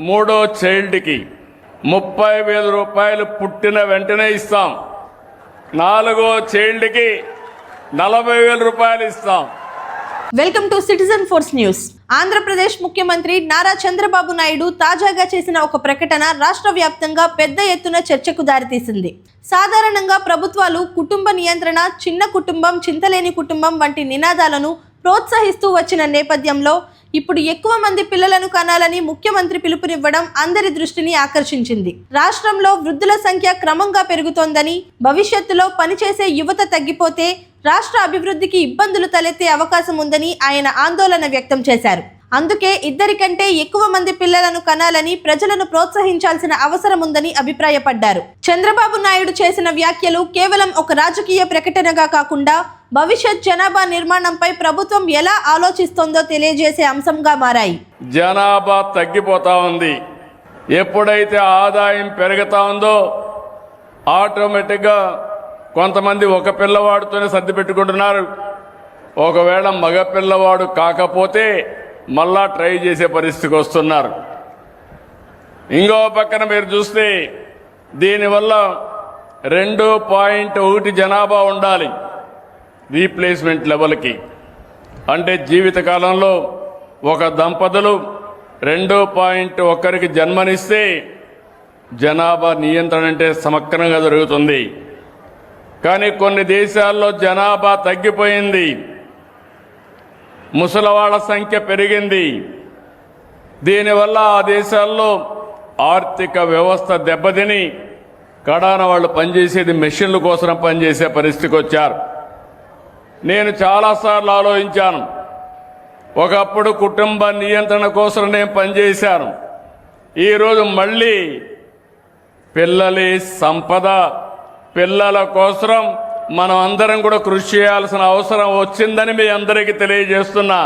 మూడో చైల్డ్కి 30,000 రూపాయలు పుట్టిన వెంటనే ఇస్తాం. 4వ చైల్డ్కి 40,000 రూపాయలు ఇస్తాం. Welcome to citizen force news. Andhra Pradesh ముఖ్యమంత్రి నారా చంద్రబాబు నాయుడు తాజాగా చేసిన ఒక ప్రకటన రాష్ట్ర వ్యాప్తంగా పెద్ద ఎత్తున చర్చకు దారితీసింది. సాధారణంగా ప్రభుత్వాలు కుటుంబ నియంత్రణ, చిన్న కుటుంబం, చింతలేని కుటుంబం వంటి నినాదాలను ప్రోత్సహిస్తూ వచ్చిన నేపథ్యంలో ఇప్పుడు ఎక్కువ మంది పిల్లలను కనాలని ముఖ్యమంత్రి పిలుపునివ్వడం అందరి దృష్టిని ఆకర్షించింది. రాష్ట్రంలో వృద్ధుల సంఖ్య క్రమంగా పెరుగుతోందని, భవిష్యత్తులో పనిచేసే యువత తగ్గిపోతే రాష్ట్ర అభివృద్ధికి ఇబ్బందులు తలెత్తే అవకాశం ఉందని ఆయన ఆందోళన వ్యక్తం చేశారు. అందుకే 2 కంటే ఎక్కువ మంది పిల్లలను కనాలని ప్రజలను ప్రోత్సహించాల్సిన అవసరం ఉందని అభిప్రాయపడ్డారు. చంద్రబాబు నాయుడు చేసిన వ్యాఖ్యలు కేవలం ఒక రాజకీయ ప్రకటనగా కాకుండా భవిష్యత్ జనాభా నిర్మాణంపై ప్రభుత్వం ఎలా ఆలోచిస్తోందో తెలియజేసే అంశంగా మారాయి. జనాభా తగ్గిపోతా ఉంది. ఎప్పుడైతే ఆదాయం పెరుగుతా ఉందో ఆటోమేటిక్గా కొంతమంది ఒక పిల్లవాడితోనే సర్ది పెట్టుకుంటున్నారు. ఒకవేళ మగ పిల్లవాడు కాకపోతే మళ్ళా ట్రై చేసే పరిస్థితికి వస్తున్నారు. ఇంకో పక్కన మీరు చూస్తే దీనివల్ల 2.1 జనాభా ఉండాలి రీప్లేస్మెంట్ లెవెల్కి. అంటే జీవితకాలంలో ఒక దంపతులు 2.1కి జన్మనిస్తే జనాభా నియంత్రణ అంటే సమగ్రంగా జరుగుతుంది. కానీ కొన్ని దేశాల్లో జనాభా తగ్గిపోయింది, ముసలివాళ్ల సంఖ్య పెరిగింది. దీనివల్ల ఆ దేశాల్లో ఆర్థిక వ్యవస్థ దెబ్బతిని కడాన వాళ్ళు పనిచేసేది మెషిన్ల కోసం పనిచేసే పరిస్థితికి వచ్చారు. నేను చాలాసార్లు ఆలోచించాను. ఒకప్పుడు కుటుంబ నియంత్రణ కోసం నేను పనిచేశాను. ఈరోజు మళ్ళీ పిల్లలి సంపద, పిల్లల కోసం మనం అందరం కూడా కృషి చేయాల్సిన అవసరం వచ్చిందని మీ అందరికీ తెలియజేస్తున్నా.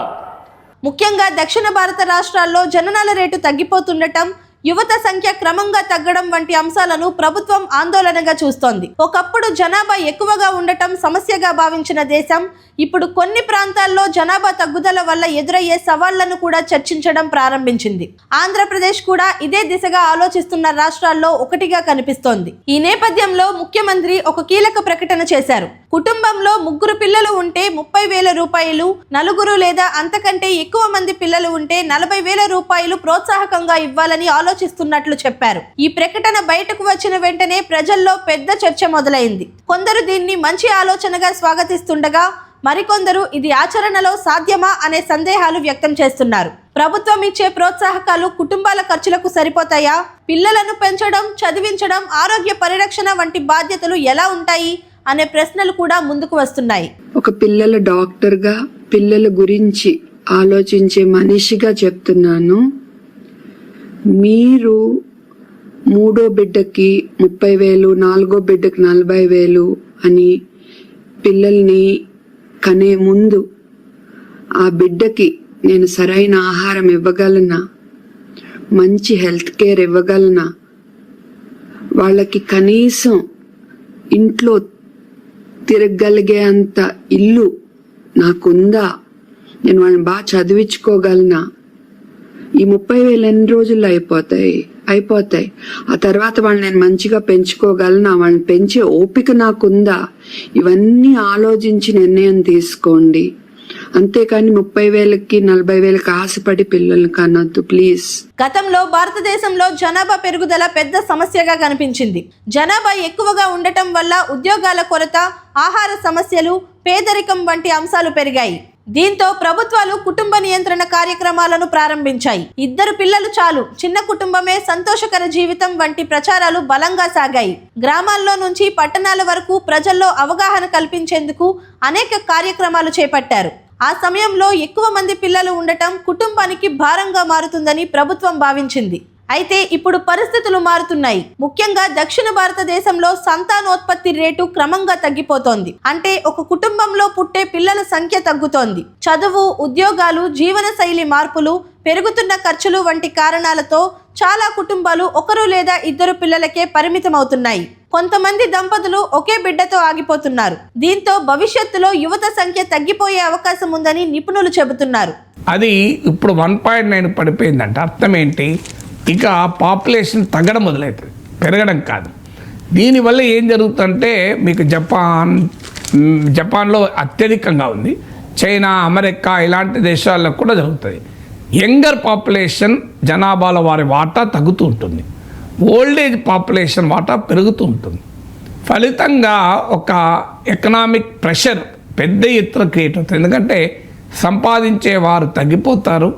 ముఖ్యంగా దక్షిణ భారత రాష్ట్రాల్లో జననాల రేటు తగ్గిపోతుండటం, యువత సంఖ్య క్రమంగా తగ్గడం వంటి అంశాలను ప్రభుత్వం ఆందోళనగా చూస్తోంది. ఒకప్పుడు జనాభా ఎక్కువగా ఉండటం సమస్యగా భావించిన దేశం ఇప్పుడు కొన్ని ప్రాంతాల్లో జనాభా తగ్గుదల వల్ల ఎదురయ్యే సవాళ్లను కూడా చర్చించడం ప్రారంభించింది. ఆంధ్రప్రదేశ్ కూడా ఇదే దిశగా ఆలోచిస్తున్న రాష్ట్రాల్లో ఒకటిగా కనిపిస్తోంది. ఈ నేపథ్యంలో ముఖ్యమంత్రి ఒక కీలక ప్రకటన చేశారు. కుటుంబంలో 3 పిల్లలు ఉంటే 30,000 రూపాయలు, 4 లేదా అంతకంటే ఎక్కువ మంది పిల్లలు ఉంటే 40,000 రూపాయలు ప్రోత్సాహకంగా ఇవ్వాలని ఆలోచిస్తున్నట్లు చెప్పారు. ఈ ప్రకటన బయటకు వచ్చిన వెంటనే ప్రజల్లో పెద్ద చర్చ మొదలైంది. కొందరు దీన్ని మంచి ఆలోచనగా స్వాగతిస్తుండగా మరికొందరు ఇది ఆచరణలో సాధ్యమా అనే సందేహాలు వ్యక్తం చేస్తున్నారు. ప్రభుత్వం ఇచ్చే ప్రోత్సాహకాలు కుటుంబాల ఖర్చులకు సరిపోతాయా? పిల్లలను పెంచడం, చదివించడం, ఆరోగ్య పరిరక్షణ వంటి బాధ్యతలు ఎలా ఉంటాయి అనే ప్రశ్నలు కూడా ముందుకు వస్తున్నాయి. ఒక పిల్లల డాక్టర్గా, పిల్లల గురించి ఆలోచించే మనిషిగా చెప్తున్నాను. మీరు 3వ బిడ్డకి 30,000, 4వ బిడ్డకి 40,000 అని పిల్లల్ని కనే ముందు ఆ బిడ్డకి నేను సరైన ఆహారం ఇవ్వగలనా, మంచి హెల్త్ కేర్ ఇవ్వగలనా, వాళ్ళకి కనీసం ఇంట్లో తిరగగలిగే అంత ఇల్లు నాకుందా, నేను వాళ్ళని బాగా చదివించుకోగలనా? ఈ 30,000 ఎన్ని రోజుల్లో అయిపోతాయి. ఆ తర్వాత వాళ్ళని నేను మంచిగా పెంచుకోగలనా, వాళ్ళని పెంచే ఓపిక నాకుందా? ఇవన్నీ ఆలోచించి నిర్ణయం తీసుకోండి. అంతేకాని 30,000కి 40,000కి ఆశపడి పిల్లల్ని కనొద్దు ప్లీజ్. గతంలో భారతదేశంలో జనాభా పెరుగుదల పెద్ద సమస్యగా కనిపించింది. జనాభా ఎక్కువగా ఉండటం వల్ల ఉద్యోగాల కొరత, ఆహార సమస్యలు, పేదరికం వంటి అంశాలు పెరిగాయి. దీంతో ప్రభుత్వాలు కుటుంబ నియంత్రణ కార్యక్రమాలను ప్రారంభించాయి. 2 పిల్లలు చాలు, చిన్న కుటుంబమే సంతోషకర జీవితం వంటి ప్రచారాలు బలంగా సాగాయి. గ్రామాల్లో నుంచి పట్టణాల వరకు ప్రజల్లో అవగాహన కల్పించేందుకు అనేక కార్యక్రమాలు చేపట్టారు. ఆ సమయంలో ఎక్కువ మంది పిల్లలు ఉండటం కుటుంబానికి భారంగా మారుతుందని ప్రభుత్వం భావించింది. అయితే ఇప్పుడు పరిస్థితులు మారుతున్నాయి. ముఖ్యంగా దక్షిణ భారతదేశంలో సంతానోత్పత్తి రేటు క్రమంగా తగ్గిపోతోంది. అంటే ఒక కుటుంబంలో పుట్టే పిల్లల సంఖ్య తగ్గుతోంది. చదువు, ఉద్యోగాలు, జీవన శైలి మార్పులు, పెరుగుతున్న ఖర్చులు వంటి కారణాలతో చాలా కుటుంబాలు 1 లేదా 2 పిల్లలకే పరిమితమవుతున్నాయి. కొంతమంది దంపతులు ఒకే బిడ్డతో ఆగిపోతున్నారు. దీంతో భవిష్యత్తులో యువత సంఖ్య తగ్గిపోయే అవకాశం ఉందని నిపుణులు చెబుతున్నారు. అది ఇప్పుడు 1.9 పడిపోయిందంట. అర్థం ఏంటి? ఇక పాపులేషన్ తగ్గడం మొదలవుతుంది, పెరగడం కాదు. దీనివల్ల ఏం జరుగుతుందంటే మీకు జపాన్లో అత్యధికంగా ఉంది, చైనా, అమెరికా ఇలాంటి దేశాల్లో కూడా జరుగుతుంది. యంగర్ పాపులేషన్ జనాభాలో వారి వాటా తగ్గుతూ ఉంటుంది, ఓల్డ్ ఏజ్ పాపులేషన్ వాటా పెరుగుతూ ఉంటుంది. ఫలితంగా ఒక ఎకనామిక్ ప్రెషర్ పెద్ద ఎత్తున క్రియేట్ అవుతుంది. ఎందుకంటే సంపాదించేవారు తగ్గిపోతారు,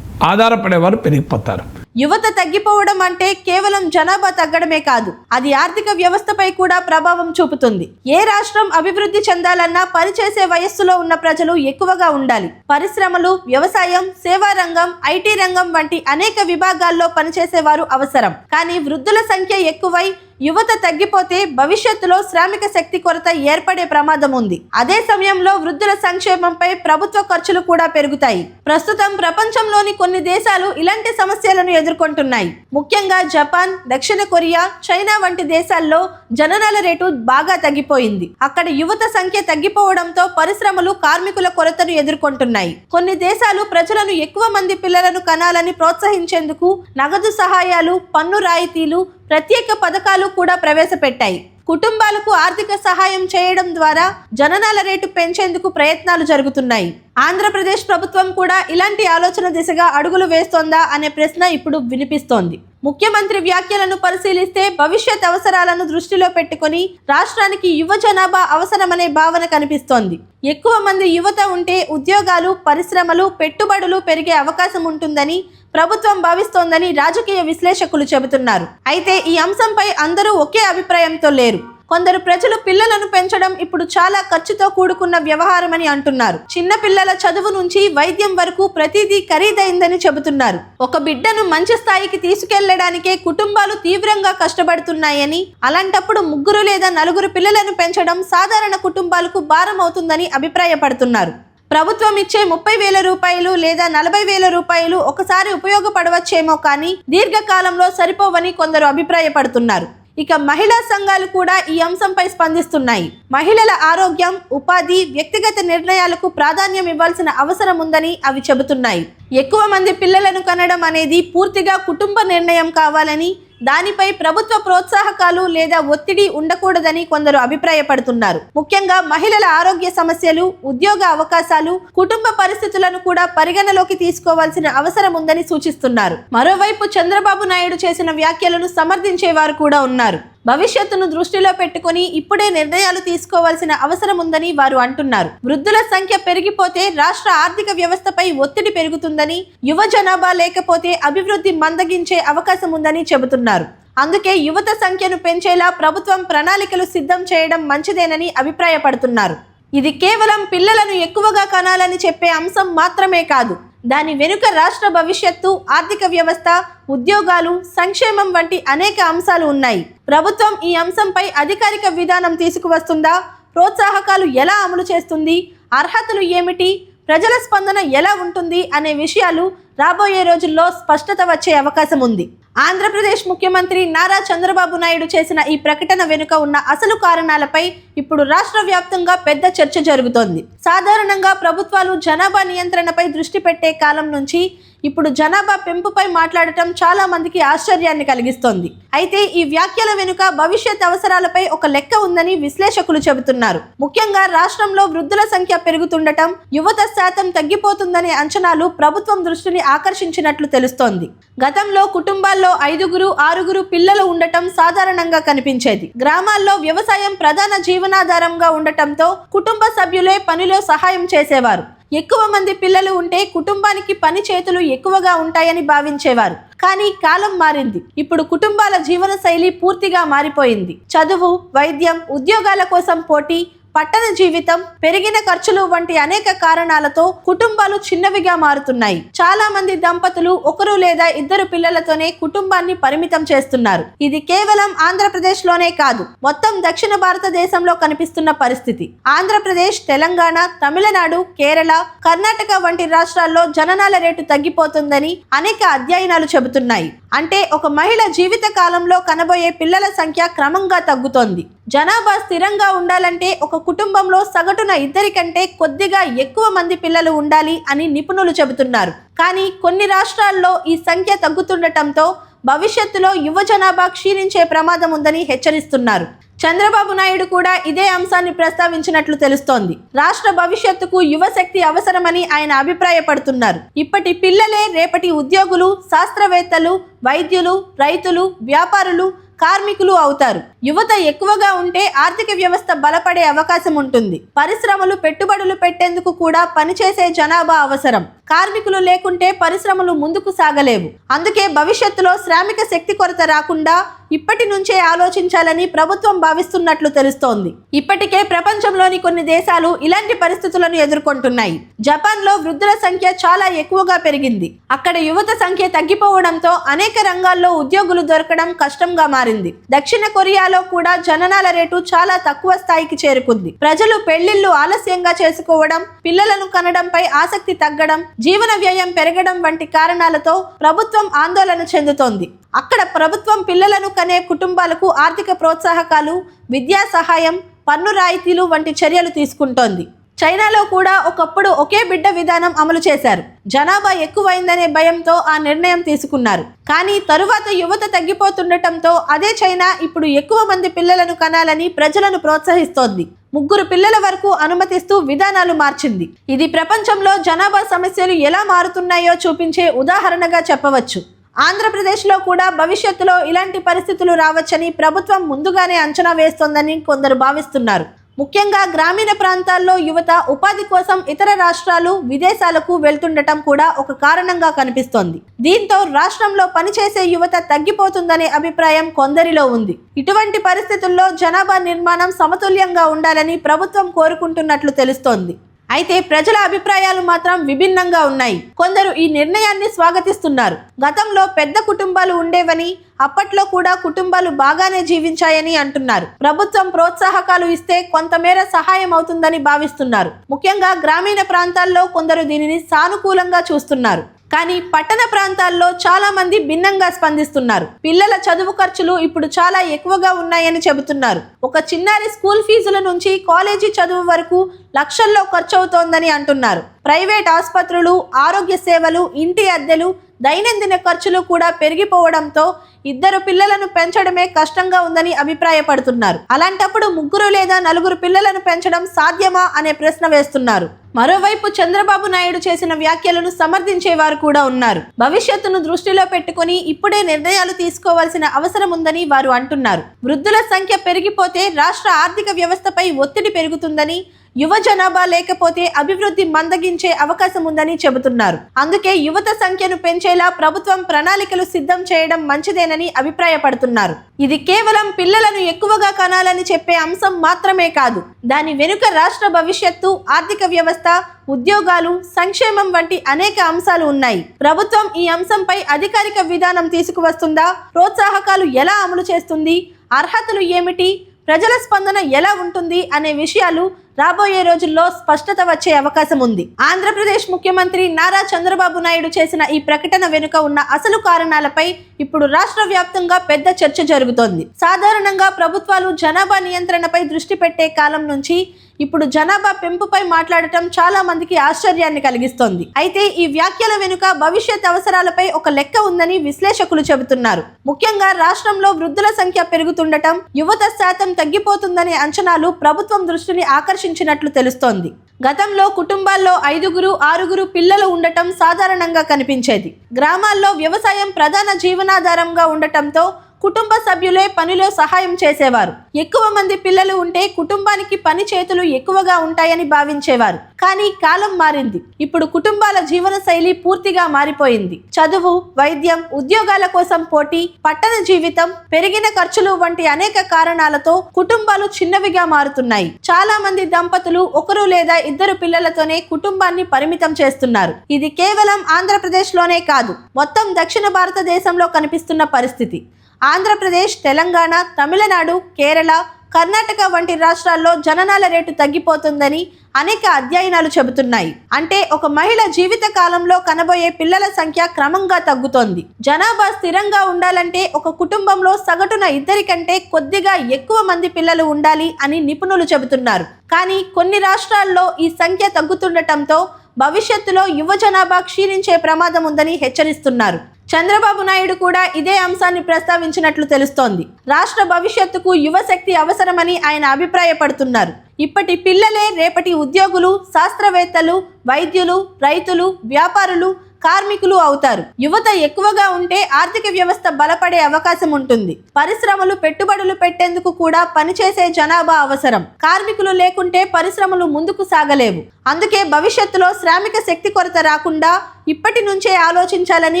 ఆధారపడేవారు పెరిగిపోతారు. యువత తగ్గిపోవడం అంటే కేవలం జనాభా తగ్గడమే కాదు, అది ఆర్థిక వ్యవస్థపై కూడా ప్రభావం చూపుతుంది. ఏ రాష్ట్రం అభివృద్ధి చెందాలన్నా పనిచేసే వయస్సులో ఉన్న ప్రజలు ఎక్కువగా ఉండాలి. పరిశ్రమలు, వ్యవసాయం, సేవా రంగం, ఐటీ రంగం వంటి అనేక విభాగాల్లో పనిచేసేవారు అవసరం. కానీ వృద్ధుల సంఖ్య ఎక్కువై యువత తగ్గిపోతే భవిష్యత్తులో శ్రామిక శక్తి కొరత ఏర్పడే ప్రమాదం ఉంది. అదే సమయంలో వృద్ధుల సంక్షేమంపై ప్రభుత్వ ఖర్చులు కూడా పెరుగుతాయి. ప్రస్తుతం ప్రపంచంలోని కొన్ని దేశాలు ఇలాంటి సమస్యలను ఎదుర్కొంటున్నాయి. ముఖ్యంగా జపాన్, దక్షిణ కొరియా, చైనా వంటి దేశాల్లో జననాల రేటు బాగా తగ్గిపోయింది. అక్కడ యువత సంఖ్య తగ్గిపోవడంతో పరిశ్రమలు కార్మికుల కొరతను ఎదుర్కొంటున్నాయి. కొన్ని దేశాలు ప్రజలను ఎక్కువ మంది పిల్లలను కనాలని ప్రోత్సహించేందుకు నగదు సహాయాలు, పన్ను రాయితీలు, ప్రత్యేక పథకాలు కూడా ప్రవేశపెట్టాయి. కుటుంబాలకు ఆర్థిక సహాయం చేయడం ద్వారా జననాల రేటు పెంచేందుకు ప్రయత్నాలు జరుగుతున్నాయి. ఆంధ్రప్రదేశ్ ప్రభుత్వం కూడా ఇలాంటి ఆలోచన దిశగా అడుగులు వేస్తోందా అనే ప్రశ్న ఇప్పుడు వినిపిస్తోంది. ముఖ్యమంత్రి వ్యాఖ్యలను పరిశీలిస్తే భవిష్యత్ అవసరాలను దృష్టిలో పెట్టుకొని రాష్ట్రానికి యువ జనాభా అవసరమనే భావన కనిపిస్తోంది. ఎక్కువ మంది యువత ఉంటే ఉద్యోగాలు, పరిశ్రమలు, పెట్టుబడులు పెరిగే అవకాశం ఉంటుందని ప్రభుత్వం భావిస్తోందని రాజకీయ విశ్లేషకులు చెబుతున్నారు. అయితే ఈ అంశంపై అందరూ ఒకే అభిప్రాయంతో లేరు. కొందరు ప్రజలు పిల్లలను పెంచడం ఇప్పుడు చాలా ఖర్చుతో కూడుకున్న వ్యవహారమని అంటున్నారు. చిన్న పిల్లల చదువు నుంచి వైద్యం వరకు ప్రతిదీ ఖరీదైందని చెబుతున్నారు. ఒక బిడ్డను మంచి స్థాయికి తీసుకెళ్లడానికే కుటుంబాలు తీవ్రంగా కష్టపడుతున్నాయని, అలాంటప్పుడు 3 లేదా 4 పిల్లలను పెంచడం సాధారణ కుటుంబాలకు భారం అవుతుందని అభిప్రాయపడుతున్నారు. ప్రభుత్వం ఇచ్చే 30,000 రూపాయలు లేదా 40,000 రూపాయలు ఒకసారి ఉపయోగపడవచ్చేమో కానీ దీర్ఘకాలంలో సరిపోవని కొందరు అభిప్రాయపడుతున్నారు. ఇక మహిళా సంఘాలు కూడా ఈ అంశంపై స్పందిస్తున్నాయి. మహిళల ఆరోగ్యం, ఉపాధి, వ్యక్తిగత నిర్ణయాలకు ప్రాధాన్యం ఇవ్వాల్సిన అవసరం ఉందని అవి చెబుతున్నాయి. ఎక్కువ మంది పిల్లలను కనడం అనేది పూర్తిగా కుటుంబ నిర్ణయం కావాలని, దానిపై ప్రభుత్వ ప్రోత్సాహకాలు లేదా ఒత్తిడి ఉండకూడదని కొందరు అభిప్రాయపడుతున్నారు. ముఖ్యంగా మహిళల ఆరోగ్య సమస్యలు, ఉద్యోగ అవకాశాలు, కుటుంబ పరిస్థితులను కూడా పరిగణలోకి తీసుకోవాల్సిన అవసరం ఉందని సూచిస్తున్నారు. మరోవైపు చంద్రబాబు నాయుడు చేసిన వ్యాఖ్యలను సమర్థించేవారు కూడా ఉన్నారు. భవిష్యత్తును దృష్టిలో పెట్టుకుని ఇప్పుడే నిర్ణయాలు తీసుకోవాల్సిన అవసరం ఉందని వారు అంటున్నారు. వృద్ధుల సంఖ్య పెరిగిపోతే రాష్ట్ర ఆర్థిక వ్యవస్థపై ఒత్తిడి పెరుగుతుందని, యువ జనాభా లేకపోతే అభివృద్ధి మందగించే అవకాశం ఉందని చెబుతున్నారు. అందుకే యువత సంఖ్యను పెంచేలా ప్రభుత్వం ప్రణాళికలు సిద్ధం చేయడం మంచిదేనని అభిప్రాయపడుతున్నారు. ఇది కేవలం పిల్లలను ఎక్కువగా కనాలని చెప్పే అంశం మాత్రమే కాదు, దాని వెనుక రాష్ట్ర భవిష్యత్తు, ఆర్థిక వ్యవస్థ, ఉద్యోగాలు, సంక్షేమం వంటి అనేక అంశాలు ఉన్నాయి. ప్రభుత్వం ఈ అంశంపై అధికారిక విధానం తీసుకువస్తుందా? ప్రోత్సాహకాలు ఎలా అమలు చేస్తుంది? అర్హతలు ఏమిటి? ప్రజల స్పందన ఎలా ఉంటుంది అనే విషయాలు రాబోయే రోజుల్లో స్పష్టత వచ్చే అవకాశం ఉంది. ఆంధ్రప్రదేశ్ ముఖ్యమంత్రి నారా చంద్రబాబు నాయుడు చేసిన ఈ ప్రకటన వెనుక ఉన్న అసలు కారణాలపై ఇప్పుడు రాష్ట్ర వ్యాప్తంగా పెద్ద చర్చ జరుగుతోంది. సాధారణంగా ప్రభుత్వాలు జనాభా నియంత్రణపై దృష్టి పెట్టే కాలం నుంచి ఇప్పుడు జనాభా పెంపుపై మాట్లాడటం చాలా మందికి ఆశ్చర్యాన్ని కలిగిస్తోంది. అయితే ఈ వ్యాఖ్యల వెనుక భవిష్యత్ అవసరాలపై ఒక లెక్క ఉందని విశ్లేషకులు చెబుతున్నారు. ముఖ్యంగా రాష్ట్రంలో వృద్ధుల సంఖ్య పెరుగుతుండటం, యువత శాతం తగ్గిపోతుందనే అంచనాలు ప్రభుత్వం దృష్టిని ఆకర్షించినట్లు తెలుస్తోంది. గతంలో కుటుంబాల్లో 5, 6 పిల్లలు ఉండటం సాధారణంగా కనిపించేది. గ్రామాల్లో వ్యవసాయం ప్రధాన జీవనాధారంగా ఉండటంతో కుటుంబ సభ్యులే పనిలో సహాయం చేసేవారు. ఎక్కువ మంది పిల్లలు ఉంటే కుటుంబానికి పని చేతులు ఎక్కువగా ఉంటాయని భావించేవారు. కానీ కాలం మారింది. ఇప్పుడు కుటుంబాల జీవన శైలి పూర్తిగా మారిపోయింది. చదువు, వైద్యం, ఉద్యోగాల కోసం పోటీ, పట్టణ జీవితం, పెరిగిన ఖర్చులు వంటి అనేక కారణాలతో కుటుంబాలు చిన్నవిగా మారుతున్నాయి. చాలా మంది దంపతులు 1 లేదా 2 పిల్లలతోనే కుటుంబాన్ని పరిమితం చేస్తున్నారు. ఇది కేవలం ఆంధ్రప్రదేశ్ లోనే కాదు, మొత్తం దక్షిణ భారతదేశంలో కనిపిస్తున్న పరిస్థితి. ఆంధ్రప్రదేశ్, తెలంగాణ, తమిళనాడు, కేరళ, కర్ణాటక వంటి రాష్ట్రాల్లో జననాల రేటు తగ్గిపోతుందని అనేక అధ్యయనాలు చెబుతున్నాయి. అంటే ఒక మహిళ జీవిత కాలంలో కనబోయే పిల్లల సంఖ్య క్రమంగా తగ్గుతోంది. జనాభా స్థిరంగా ఉండాలంటే ఒక కుటుంబంలో సగటున 2 కంటే కొద్దిగా ఎక్కువ మంది పిల్లలు ఉండాలి అని నిపుణులు చెబుతున్నారు. కానీ కొన్ని రాష్ట్రాల్లో ఈ సంఖ్య తగ్గుతుండటంతో భవిష్యత్తులో యువ జనాభా క్షీణించే ప్రమాదం ఉందని హెచ్చరిస్తున్నారు. చంద్రబాబు నాయుడు కూడా ఇదే అంశాన్ని ప్రస్తావించినట్లు తెలుస్తోంది. రాష్ట్ర భవిష్యత్తుకు యువశక్తి అవసరమని ఆయన అభిప్రాయపడుతున్నారు. ఇప్పటి పిల్లలే రేపటి ఉద్యోగులు, శాస్త్రవేత్తలు, వైద్యులు, రైతులు, వ్యాపారులు, కార్మికులు అవుతారు. యువత ఎక్కువగా ఉంటే ఆర్థిక వ్యవస్థ బలపడే అవకాశం ఉంటుంది. పరిశ్రమలు, పెట్టుబడులు పెట్టేందుకు కూడా పనిచేసే జనాభా అవసరం. కార్మికులు లేకుంటే పరిశ్రమలు ముందుకు సాగలేవు. అందుకే భవిష్యత్తులో శ్రామిక శక్తి కొరత రాకుండా ఇప్పటి నుంచే ఆలోచించాలని ప్రభుత్వం భావిస్తున్నట్లు తెలుస్తోంది. ఇప్పటికే ప్రపంచంలోని కొన్ని దేశాలు ఇలాంటి పరిస్థితులను ఎదుర్కొంటున్నాయి. జపాన్లో వృద్ధుల సంఖ్య చాలా ఎక్కువగా పెరిగింది. అక్కడ యువత సంఖ్య తగ్గిపోవడంతో అనేక రంగాల్లో ఉద్యోగులు దొరకడం కష్టంగా మారింది. దక్షిణ కొరియాలో కూడా జననాల రేటు చాలా తక్కువ స్థాయికి చేరుకుంది. ప్రజలు పెళ్లిళ్లు ఆలస్యంగా చేసుకోవడం, పిల్లలను కనడంపై ఆసక్తి తగ్గడం, జీవన వ్యయం పెరగడం వంటి కారణాలతో ప్రభుత్వం ఆందోళన చెందుతోంది. అక్కడ ప్రభుత్వం పిల్లలను కనే కుటుంబాలకు ఆర్థిక ప్రోత్సాహకాలు, విద్యా సహాయం, పన్ను రాయితీలు వంటి చర్యలు తీసుకుంటోంది. చైనాలో కూడా ఒకప్పుడు ఒకే బిడ్డ విధానం అమలు చేశారు. జనాభా ఎక్కువైందనే భయంతో ఆ నిర్ణయం తీసుకున్నారు. కానీ తరువాత యువత తగ్గిపోతుండటంతో అదే చైనా ఇప్పుడు ఎక్కువ మంది పిల్లలను కనాలని ప్రజలను ప్రోత్సహిస్తోంది. 3 పిల్లల వరకు అనుమతిస్తూ విధానాలు మార్చింది. ఇది ప్రపంచంలో జనాభా సమస్యలు ఎలా మారుతున్నాయో చూపించే ఉదాహరణగా చెప్పవచ్చు. ఆంధ్రప్రదేశ్లో కూడా భవిష్యత్తులో ఇలాంటి పరిస్థితులు రావచ్చని ప్రభుత్వం ముందుగానే అంచనా వేస్తోందని కొందరు భావిస్తున్నారు. ముఖ్యంగా గ్రామీణ ప్రాంతాల్లో యువత ఉపాధి కోసం ఇతర రాష్ట్రాలు, విదేశాలకు వెళ్తుండటం కూడా ఒక కారణంగా కనిపిస్తోంది. దీంతో రాష్ట్రంలో పనిచేసే యువత తగ్గిపోతుందనే అభిప్రాయం కొందరిలో ఉంది. ఇటువంటి పరిస్థితుల్లో జనాభా నిర్మాణం సమతుల్యంగా ఉండాలని ప్రభుత్వం కోరుకుంటున్నట్లు తెలుస్తోంది. అయితే ప్రజల అభిప్రాయాలు మాత్రం విభిన్నంగా ఉన్నాయి. కొందరు ఈ నిర్ణయాన్ని స్వాగతిస్తున్నారు. గతంలో పెద్ద కుటుంబాలు ఉండేవని, అప్పట్లో కూడా కుటుంబాలు బాగానే జీవించాయని అంటున్నారు. ప్రభుత్వం ప్రోత్సాహకాలు ఇస్తే కొంతమేర సహాయం అవుతుందని భావిస్తున్నారు. ముఖ్యంగా గ్రామీణ ప్రాంతాల్లో కొందరు దీనిని సానుకూలంగా చూస్తున్నారు. కానీ పట్టణ ప్రాంతాల్లో చాలా మంది భిన్నంగా స్పందిస్తున్నారు. పిల్లల చదువు ఖర్చులు ఇప్పుడు చాలా ఎక్కువగా ఉన్నాయని చెబుతున్నారు. ఒక చిన్నారి స్కూల్ ఫీజుల నుంచి కాలేజీ చదువు వరకు లక్షల్లో ఖర్చు అవుతోందని అంటున్నారు. ప్రైవేట్ ఆసుపత్రులు, ఆరోగ్య సేవలు, ఇంటి అద్దెలు, దైనందిన ఖర్చులు కూడా పెరిగిపోవడంతో 2 పిల్లలను పెంచడమే కష్టంగా ఉందని అభిప్రాయపడుతున్నారు. అలాంటప్పుడు 3 లేదా 4 పిల్లలను పెంచడం సాధ్యమా అనే ప్రశ్న వేస్తున్నారు. మరోవైపు చంద్రబాబు నాయుడు చేసిన వ్యాఖ్యలను సమర్థించేవారు కూడా ఉన్నారు. భవిష్యత్తును దృష్టిలో పెట్టుకుని ఇప్పుడే నిర్ణయాలు తీసుకోవాల్సిన అవసరం ఉందని వారు అంటున్నారు. వృద్ధుల సంఖ్య పెరిగిపోతే రాష్ట్ర ఆర్థిక వ్యవస్థపై ఒత్తిడి పెరుగుతుందని, యువ జనాభా లేకపోతే అభివృద్ధి మందగించే అవకాశం ఉందని చెబుతున్నారు. అందుకే యువత సంఖ్యను పెంచేలా ప్రభుత్వం ప్రణాళికలు సిద్ధం చేయడం మంచిదేనని అభిప్రాయపడుతున్నారు. ఇది కేవలం పిల్లలను ఎక్కువగా కనాలని చెప్పే అంశం మాత్రమే కాదు. దాని వెనుక రాష్ట్ర భవిష్యత్తు, ఆర్థిక వ్యవస్థ, ఉద్యోగాలు, సంక్షేమం వంటి అనేక అంశాలు ఉన్నాయి. ప్రభుత్వం ఈ అంశంపై అధికారిక విధానం తీసుకువస్తుందా? ప్రోత్సాహకాలు ఎలా అమలు చేస్తుంది? అర్హతలు ఏమిటి? ప్రజల స్పందన ఎలా ఉంటుంది అనే విషయాలు రాబోయే రోజుల్లో స్పష్టత వచ్చే అవకాశం ఉంది. ఆంధ్రప్రదేశ్ ముఖ్యమంత్రి నారా చంద్రబాబు నాయుడు చేసిన ఈ ప్రకటన వెనుక ఉన్న అసలు కారణాలపై ఇప్పుడు రాష్ట్ర వ్యాప్తంగా పెద్ద చర్చ జరుగుతోంది. సాధారణంగా ప్రభుత్వాలు జనాభా నియంత్రణపై దృష్టి పెట్టే కాలం నుంచి ఇప్పుడు జనాభా పెంపుపై మాట్లాడటం చాలా మందికి ఆశ్చర్యాన్ని కలిగిస్తోంది. అయితే ఈ వ్యాఖ్యల వెనుక భవిష్యత్ అవసరాలపై ఒక లెక్క ఉందని విశ్లేషకులు చెబుతున్నారు. ముఖ్యంగా రాష్ట్రంలో వృద్ధుల సంఖ్య పెరుగుతుండటం, యువత శాతం తగ్గిపోతుందనే అంచనాలు ప్రభుత్వం దృష్టిని ఆకర్షించినట్లు తెలుస్తోంది. గతంలో కుటుంబాల్లో 5, 6 పిల్లలు ఉండటం సాధారణంగా కనిపించేది. గ్రామాల్లో వ్యవసాయం ప్రధాన జీవనాధారంగా ఉండటంతో కుటుంబ సభ్యులే పనిలో సహాయం చేసేవారు. ఎక్కువ మంది పిల్లలు ఉంటే కుటుంబానికి పని చేతులు ఎక్కువగా ఉంటాయని భావించేవారు. కానీ కాలం మారింది. ఇప్పుడు కుటుంబాల జీవన శైలి పూర్తిగా మారిపోయింది. చదువు, వైద్యం, ఉద్యోగాల కోసం పోటీ, పట్టణ జీవితం, పెరిగిన ఖర్చులు వంటి అనేక కారణాలతో కుటుంబాలు చిన్నవిగా మారుతున్నాయి. చాలా మంది దంపతులు 1 లేదా 2 పిల్లలతోనే కుటుంబాన్ని పరిమితం చేస్తున్నారు. ఇది కేవలం ఆంధ్రప్రదేశ్లోనే కాదు, మొత్తం దక్షిణ భారతదేశంలో కనిపిస్తున్న పరిస్థితి. ఆంధ్రప్రదేశ్, తెలంగాణ, తమిళనాడు, కేరళ, కర్ణాటక వంటి రాష్ట్రాల్లో జననాల రేటు తగ్గిపోతుందని అనేక అధ్యయనాలు చెబుతున్నాయి. అంటే ఒక మహిళ జీవిత కాలంలో కనబోయే పిల్లల సంఖ్య క్రమంగా తగ్గుతోంది. జనాభా స్థిరంగా ఉండాలంటే ఒక కుటుంబంలో సగటున 2 కంటే కొద్దిగా ఎక్కువ మంది పిల్లలు ఉండాలి అని నిపుణులు చెబుతున్నారు. కానీ కొన్ని రాష్ట్రాల్లో ఈ సంఖ్య తగ్గుతుండటంతో భవిష్యత్తులో యువ జనాభా క్షీణించే ప్రమాదం ఉందని హెచ్చరిస్తున్నారు. చంద్రబాబు నాయుడు కూడా ఇదే అంశాన్ని ప్రస్తావించినట్లు తెలుస్తోంది. రాష్ట్ర భవిష్యత్తుకు యువశక్తి అవసరమని ఆయన అభిప్రాయపడుతున్నారు. ఇప్పటి పిల్లలే రేపటి ఉద్యోగులు, శాస్త్రవేత్తలు, వైద్యులు, రైతులు, వ్యాపారులు, కార్మికులు అవుతారు. యువత ఎక్కువగా ఉంటే ఆర్థిక వ్యవస్థ బలపడే అవకాశం ఉంటుంది. పరిశ్రమలు, పెట్టుబడులు పెట్టేందుకు కూడా పనిచేసే జనాభా అవసరం. కార్మికులు లేకుంటే పరిశ్రమలు ముందుకు సాగలేవు. అందుకే భవిష్యత్తులో శ్రామిక శక్తి కొరత రాకుండా ఇప్పటి నుంచే ఆలోచించాలని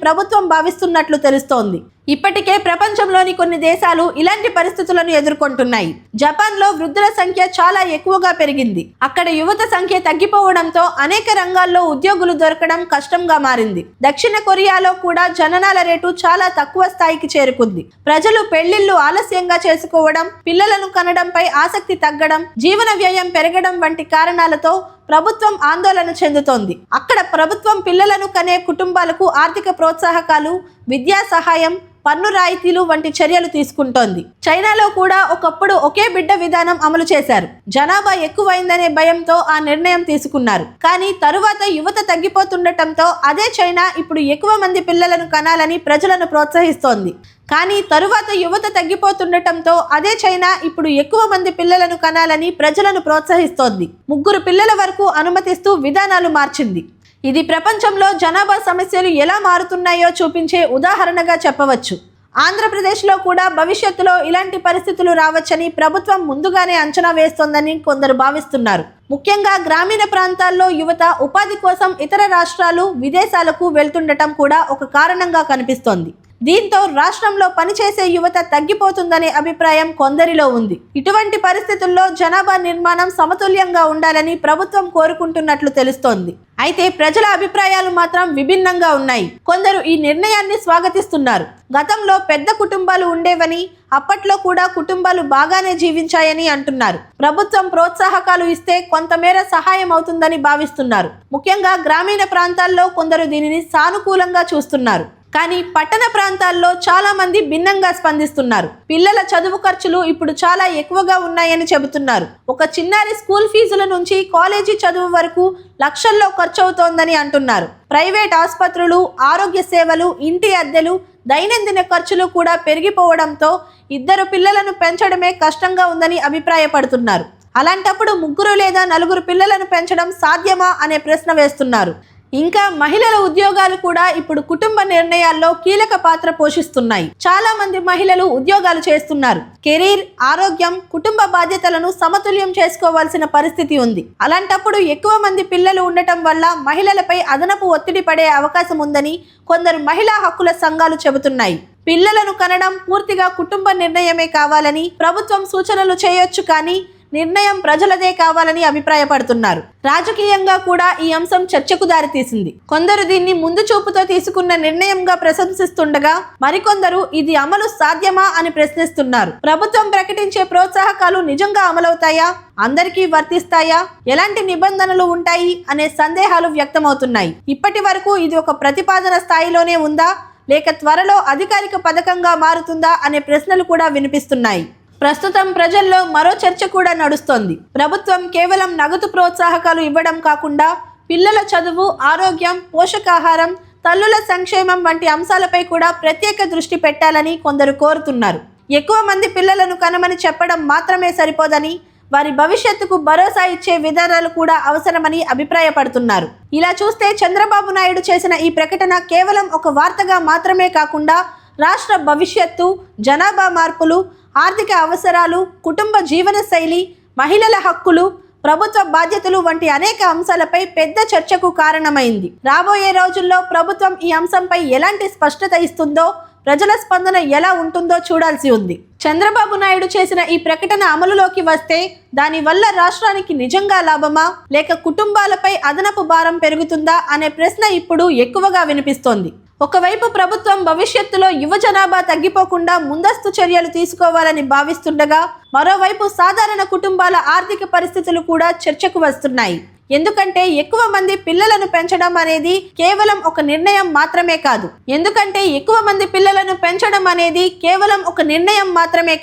ప్రభుత్వం భావిస్తున్నట్లు తెలుస్తోంది. ఇప్పటికే ప్రపంచంలోని కొన్ని దేశాలు ఇలాంటి పరిస్థితులను ఎదుర్కొంటున్నాయి. జపాన్లో వృద్ధుల సంఖ్య చాలా ఎక్కువగా పెరిగింది. అక్కడ యువత సంఖ్య తగ్గిపోవడంతో అనేక రంగాల్లో ఉద్యోగులు దొరకడం కష్టంగా మారింది. దక్షిణ కొరియాలో కూడా జననాల రేటు చాలా తక్కువ స్థాయికి చేరుకుంది. ప్రజలు పెళ్లిళ్లు ఆలస్యంగా చేసుకోవడం, పిల్లలను కనడంపై ఆసక్తి తగ్గడం, జీవన వ్యయం పెరగడం వంటి కారణాలతో ప్రభుత్వం ఆందోళన చెందుతోంది. అక్కడ ప్రభుత్వం పిల్లలను కనే కుటుంబాలకు ఆర్థిక ప్రోత్సాహకాలు, విద్యా సహాయం, పన్ను రాయితీలు వంటి చర్యలు తీసుకుంటోంది. చైనాలో కూడా ఒకప్పుడు ఒకే బిడ్డ విధానం అమలు చేశారు. జనాభా ఎక్కువైందనే భయంతో ఆ నిర్ణయం తీసుకున్నారు. కానీ తరువాత యువత తగ్గిపోతుండటంతో అదే చైనా ఇప్పుడు ఎక్కువ మంది పిల్లలను కనాలని ప్రజలను ప్రోత్సహిస్తోంది. కానీ తరువాత యువత తగ్గిపోతుండటంతో అదే చైనా ఇప్పుడు ఎక్కువ మంది పిల్లలను కనాలని ప్రజలను ప్రోత్సహిస్తోంది. 3 పిల్లల వరకు అనుమతిస్తూ విధానాలు మార్చింది. ఇది ప్రపంచంలో జనాభా సమస్యలు ఎలా మారుతున్నాయో చూపించే ఉదాహరణగా చెప్పవచ్చు. ఆంధ్రప్రదేశ్లో కూడా భవిష్యత్తులో ఇలాంటి పరిస్థితులు రావచ్చని ప్రభుత్వం ముందుగానే అంచనా వేస్తోందని కొందరు భావిస్తున్నారు. ముఖ్యంగా గ్రామీణ ప్రాంతాల్లో యువత ఉపాధి కోసం ఇతర రాష్ట్రాలు, విదేశాలకు వెళ్తుండటం కూడా ఒక కారణంగా కనిపిస్తోంది. దీంతో రాష్ట్రంలో పనిచేసే యువత తగ్గిపోతుందనే అభిప్రాయం కొందరిలో ఉంది. ఇటువంటి పరిస్థితుల్లో జనాభా నిర్మాణం సమతుల్యంగా ఉండాలని ప్రభుత్వం కోరుకుంటున్నట్లు తెలుస్తోంది. అయితే ప్రజల అభిప్రాయాలు మాత్రం విభిన్నంగా ఉన్నాయి. కొందరు ఈ నిర్ణయాన్ని స్వాగతిస్తున్నారు. గతంలో పెద్ద కుటుంబాలు ఉండేవని, అప్పట్లో కూడా కుటుంబాలు బాగానే జీవించాయని అంటున్నారు. ప్రభుత్వం ప్రోత్సాహకాలు ఇస్తే కొంతమేర సహాయం అవుతుందని భావిస్తున్నారు. ముఖ్యంగా గ్రామీణ ప్రాంతాల్లో కొందరు దీనిని సానుకూలంగా చూస్తున్నారు. కానీ పట్టణ ప్రాంతాల్లో చాలా మంది భిన్నంగా స్పందిస్తున్నారు. పిల్లల చదువు ఖర్చులు ఇప్పుడు చాలా ఎక్కువగా ఉన్నాయని చెబుతున్నారు. ఒక చిన్నారి స్కూల్ ఫీజుల నుంచి కాలేజీ చదువు వరకు లక్షల్లో ఖర్చు అవుతోందని అంటున్నారు. ప్రైవేట్ ఆసుపత్రులు, ఆరోగ్య సేవలు, ఇంటి అద్దెలు, దైనందిన ఖర్చులు కూడా పెరిగిపోవడంతో 2 పిల్లలను పెంచడమే కష్టంగా ఉందని అభిప్రాయపడుతున్నారు. అలాంటప్పుడు 3 లేదా 4 పిల్లలను పెంచడం సాధ్యమా అనే ప్రశ్న వేస్తున్నారు. ఇంకా మహిళల ఉద్యోగాలు కూడా ఇప్పుడు కుటుంబ నిర్ణయాల్లో కీలక పాత్ర పోషిస్తున్నాయి. చాలా మంది మహిళలు ఉద్యోగాలు చేస్తున్నారు. కెరీర్, ఆరోగ్యం, కుటుంబ బాధ్యతలను సమతుల్యం చేసుకోవాల్సిన పరిస్థితి ఉంది. అలాంటప్పుడు ఎక్కువ మంది పిల్లలు ఉండటం వల్ల మహిళలపై అదనపు ఒత్తిడి పడే అవకాశం ఉందని కొందరు మహిళా హక్కుల సంఘాలు చెబుతున్నాయి. పిల్లలను కనడం పూర్తిగా కుటుంబ నిర్ణయమే కావాలని ప్రభుత్వం సూచనలు చేయొచ్చు, కానీ నిర్ణయం ప్రజలదే కావాలని అభిప్రాయపడుతున్నారు. రాజకీయంగా కూడా ఈ అంశం చర్చకు దారితీసింది. కొందరు దీన్ని ముందు చూపుతో తీసుకున్న నిర్ణయంగా ప్రశంసిస్తుండగా, మరికొందరు ఇది అమలు సాధ్యమా అని ప్రశ్నిస్తున్నారు. ప్రభుత్వం ప్రకటించే ప్రోత్సాహకాలు నిజంగా అమలవుతాయా? అందరికీ వర్తిస్తాయా? ఎలాంటి నిబంధనలు ఉంటాయి అనే సందేహాలు వ్యక్తమవుతున్నాయి. ఇప్పటి వరకు ఇది ఒక ప్రతిపాదన స్థాయిలోనే ఉందా, లేక త్వరలో అధికారిక పథకంగా మారుతుందా అనే ప్రశ్నలు కూడా వినిపిస్తున్నాయి. ప్రస్తుతం ప్రజల్లో మరో చర్చ కూడా నడుస్తోంది. ప్రభుత్వం కేవలం నగదు ప్రోత్సాహకాలు ఇవ్వడం కాకుండా పిల్లల చదువు, ఆరోగ్యం, పోషకాహారం, తల్లుల సంక్షేమం వంటి అంశాలపై కూడా ప్రత్యేక దృష్టి పెట్టాలని కొందరు కోరుతున్నారు. ఎక్కువ మంది పిల్లలను కనమని చెప్పడం మాత్రమే సరిపోదని, వారి భవిష్యత్తుకు భరోసా ఇచ్చే విధానాలు కూడా అవసరమని అభిప్రాయపడుతున్నారు. ఇలా చూస్తే చంద్రబాబు నాయుడు చేసిన ఈ ప్రకటన కేవలం ఒక వార్తగా మాత్రమే కాకుండా రాష్ట్ర భవిష్యత్తు, జనాభా మార్పులు, ఆర్థిక అవసరాలు, కుటుంబ జీవన శైలి, మహిళల హక్కులు, ప్రభుత్వ బాధ్యతలు వంటి అనేక అంశాలపై పెద్ద చర్చకు కారణమైంది. రాబోయే రోజుల్లో ప్రభుత్వం ఈ అంశంపై ఎలాంటి స్పష్టత ఇస్తుందో, ప్రజల స్పందన ఎలా ఉంటుందో చూడాల్సి ఉంది. చంద్రబాబు నాయుడు చేసిన ఈ ప్రకటన అమలులోకి వస్తే దానివల్ల రాష్ట్రానికి నిజంగా లాభమా, లేక కుటుంబాలపై అదనపు భారం పెరుగుతుందా అనే ప్రశ్న ఇప్పుడు ఎక్కువగా వినిపిస్తోంది. ఒకవైపు ప్రభుత్వం భవిష్యత్తులో యువ జనాభా తగ్గిపోకుండా ముందస్తు చర్యలు తీసుకోవాలని భావిస్తుండగా, మరోవైపు సాధారణ కుటుంబాల ఆర్థిక పరిస్థితులు కూడా చర్చకు వస్తున్నాయి. ఎందుకంటే ఎక్కువ మంది పిల్లలను పెంచడం అనేది కేవలం ఒక నిర్ణయం మాత్రమే